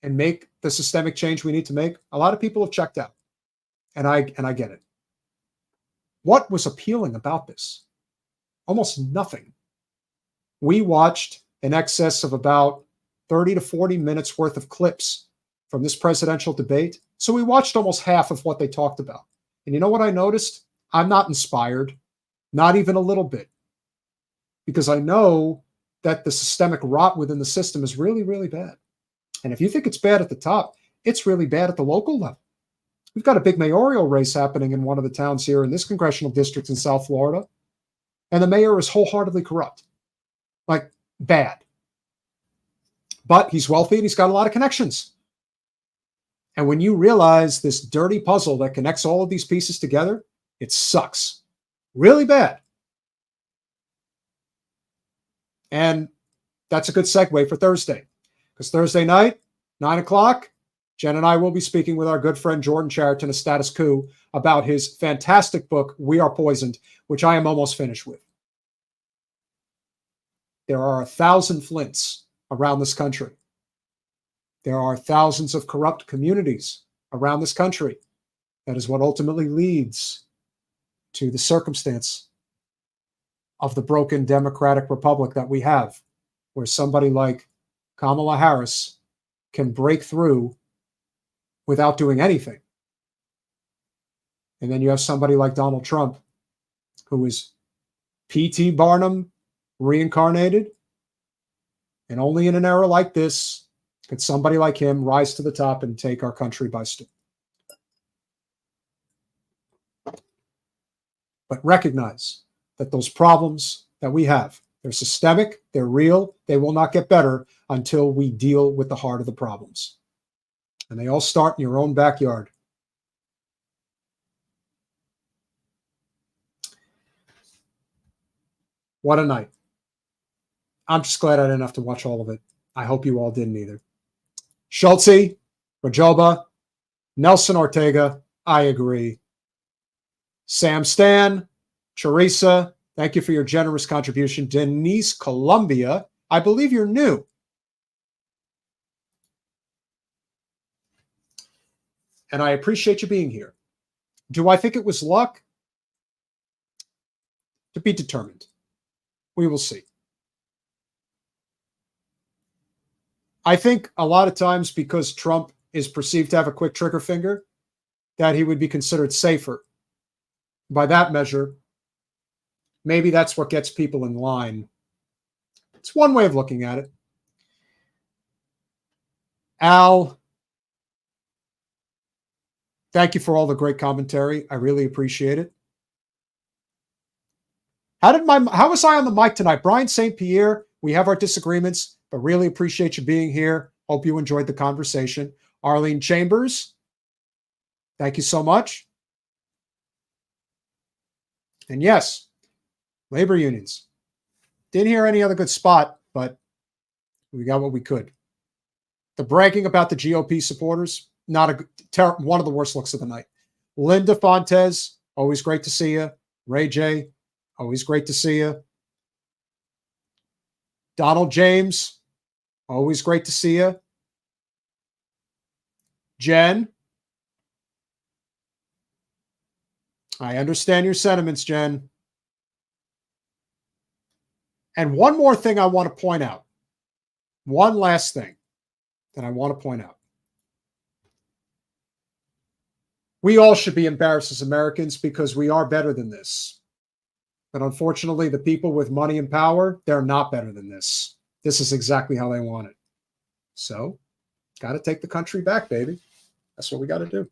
and make the systemic change we need to make, a lot of people have checked out. And I get it. What was appealing about this? Almost nothing. We watched in excess of about 30 to 40 minutes worth of clips from this presidential debate. So we watched almost half of what they talked about. And you know what I noticed? I'm not inspired, not even a little bit, because I know that the systemic rot within the system is really, really bad. And if you think it's bad at the top, it's really bad at the local level. We've got a big mayoral race happening in one of the towns here in this congressional district in South Florida. And the mayor is wholeheartedly corrupt. Like, bad. But he's wealthy and he's got a lot of connections. And when you realize this dirty puzzle that connects all of these pieces together, it sucks. Really bad. And that's a good segue for Thursday. Because Thursday night, 9 o'clock, Jen and I will be speaking with our good friend Jordan Chariton of Status Quo about his fantastic book, We Are Poisoned, which I am almost finished with. There are 1,000 Flints around this country. There are thousands of corrupt communities around this country. That is what ultimately leads to the circumstance of the broken democratic republic that we have, where somebody like Kamala Harris can break through without doing anything. And then you have somebody like Donald Trump, who is P.T. Barnum reincarnated. And only in an era like this could somebody like him rise to the top and take our country by storm. But recognize that those problems that we have, they're systemic, they're real, they will not get better until we deal with the heart of the problems. And they all start in your own backyard. What a night. I'm just glad I didn't have to watch all of it. I hope you all didn't either. Schultze, Rajoba, Nelson Ortega, I agree. Sam Stan, Teresa, thank you for your generous contribution. Denise Columbia, I believe you're new. And I appreciate you being here. Do I think it was luck? To be determined. We will see. I think a lot of times because Trump is perceived to have a quick trigger finger, that he would be considered safer. By that measure, maybe that's what gets people in line. It's one way of looking at it. Al, thank you for all the great commentary. I really appreciate it. How was I on the mic tonight? Brian St. Pierre, we have our disagreements, but really appreciate you being here. Hope you enjoyed the conversation. Arlene Chambers, thank you so much. And yes, labor unions. Didn't hear any other good spot, but we got what we could. The bragging about the GOP supporters, one of the worst looks of the night. Linda Fontes, always great to see you. Ray J, always great to see you. Donald James, always great to see you. Jen, I understand your sentiments, Jen. And one more thing I want to point out. One last thing that I want to point out. We all should be embarrassed as Americans because we are better than this. But unfortunately, the people with money and power, they're not better than this. This is exactly how they want it. So, got to take the country back, baby. That's what we got to do.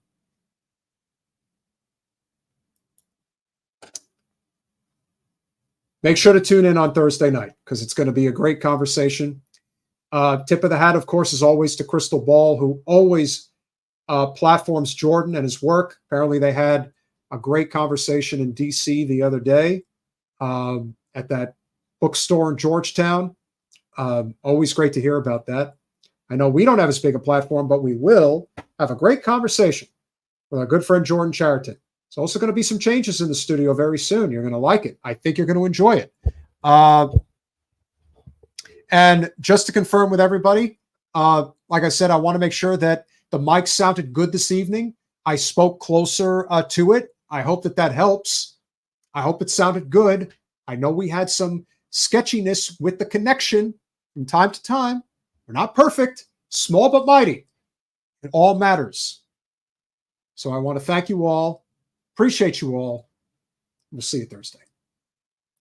Make sure to tune in on Thursday night because it's going to be a great conversation. Tip of the hat, of course, is always to Crystal Ball, who always platforms Jordan and his work. Apparently, they had a great conversation in D.C. the other day at that bookstore in Georgetown. Always great to hear about that. I know we don't have as big a platform, but we will have a great conversation with our good friend Jordan Chariton. There's also going to be some changes in the studio very soon. You're going to like it. I think you're going to enjoy it. And just to confirm with everybody, Like I said, I want to make sure that the mic sounded good this evening. I spoke closer to it. I hope that helps. I hope it sounded good. I know we had some sketchiness with the connection from time to time. We're not perfect, small but mighty. It all matters. So I want to thank you all. Appreciate you all. We'll see you Thursday.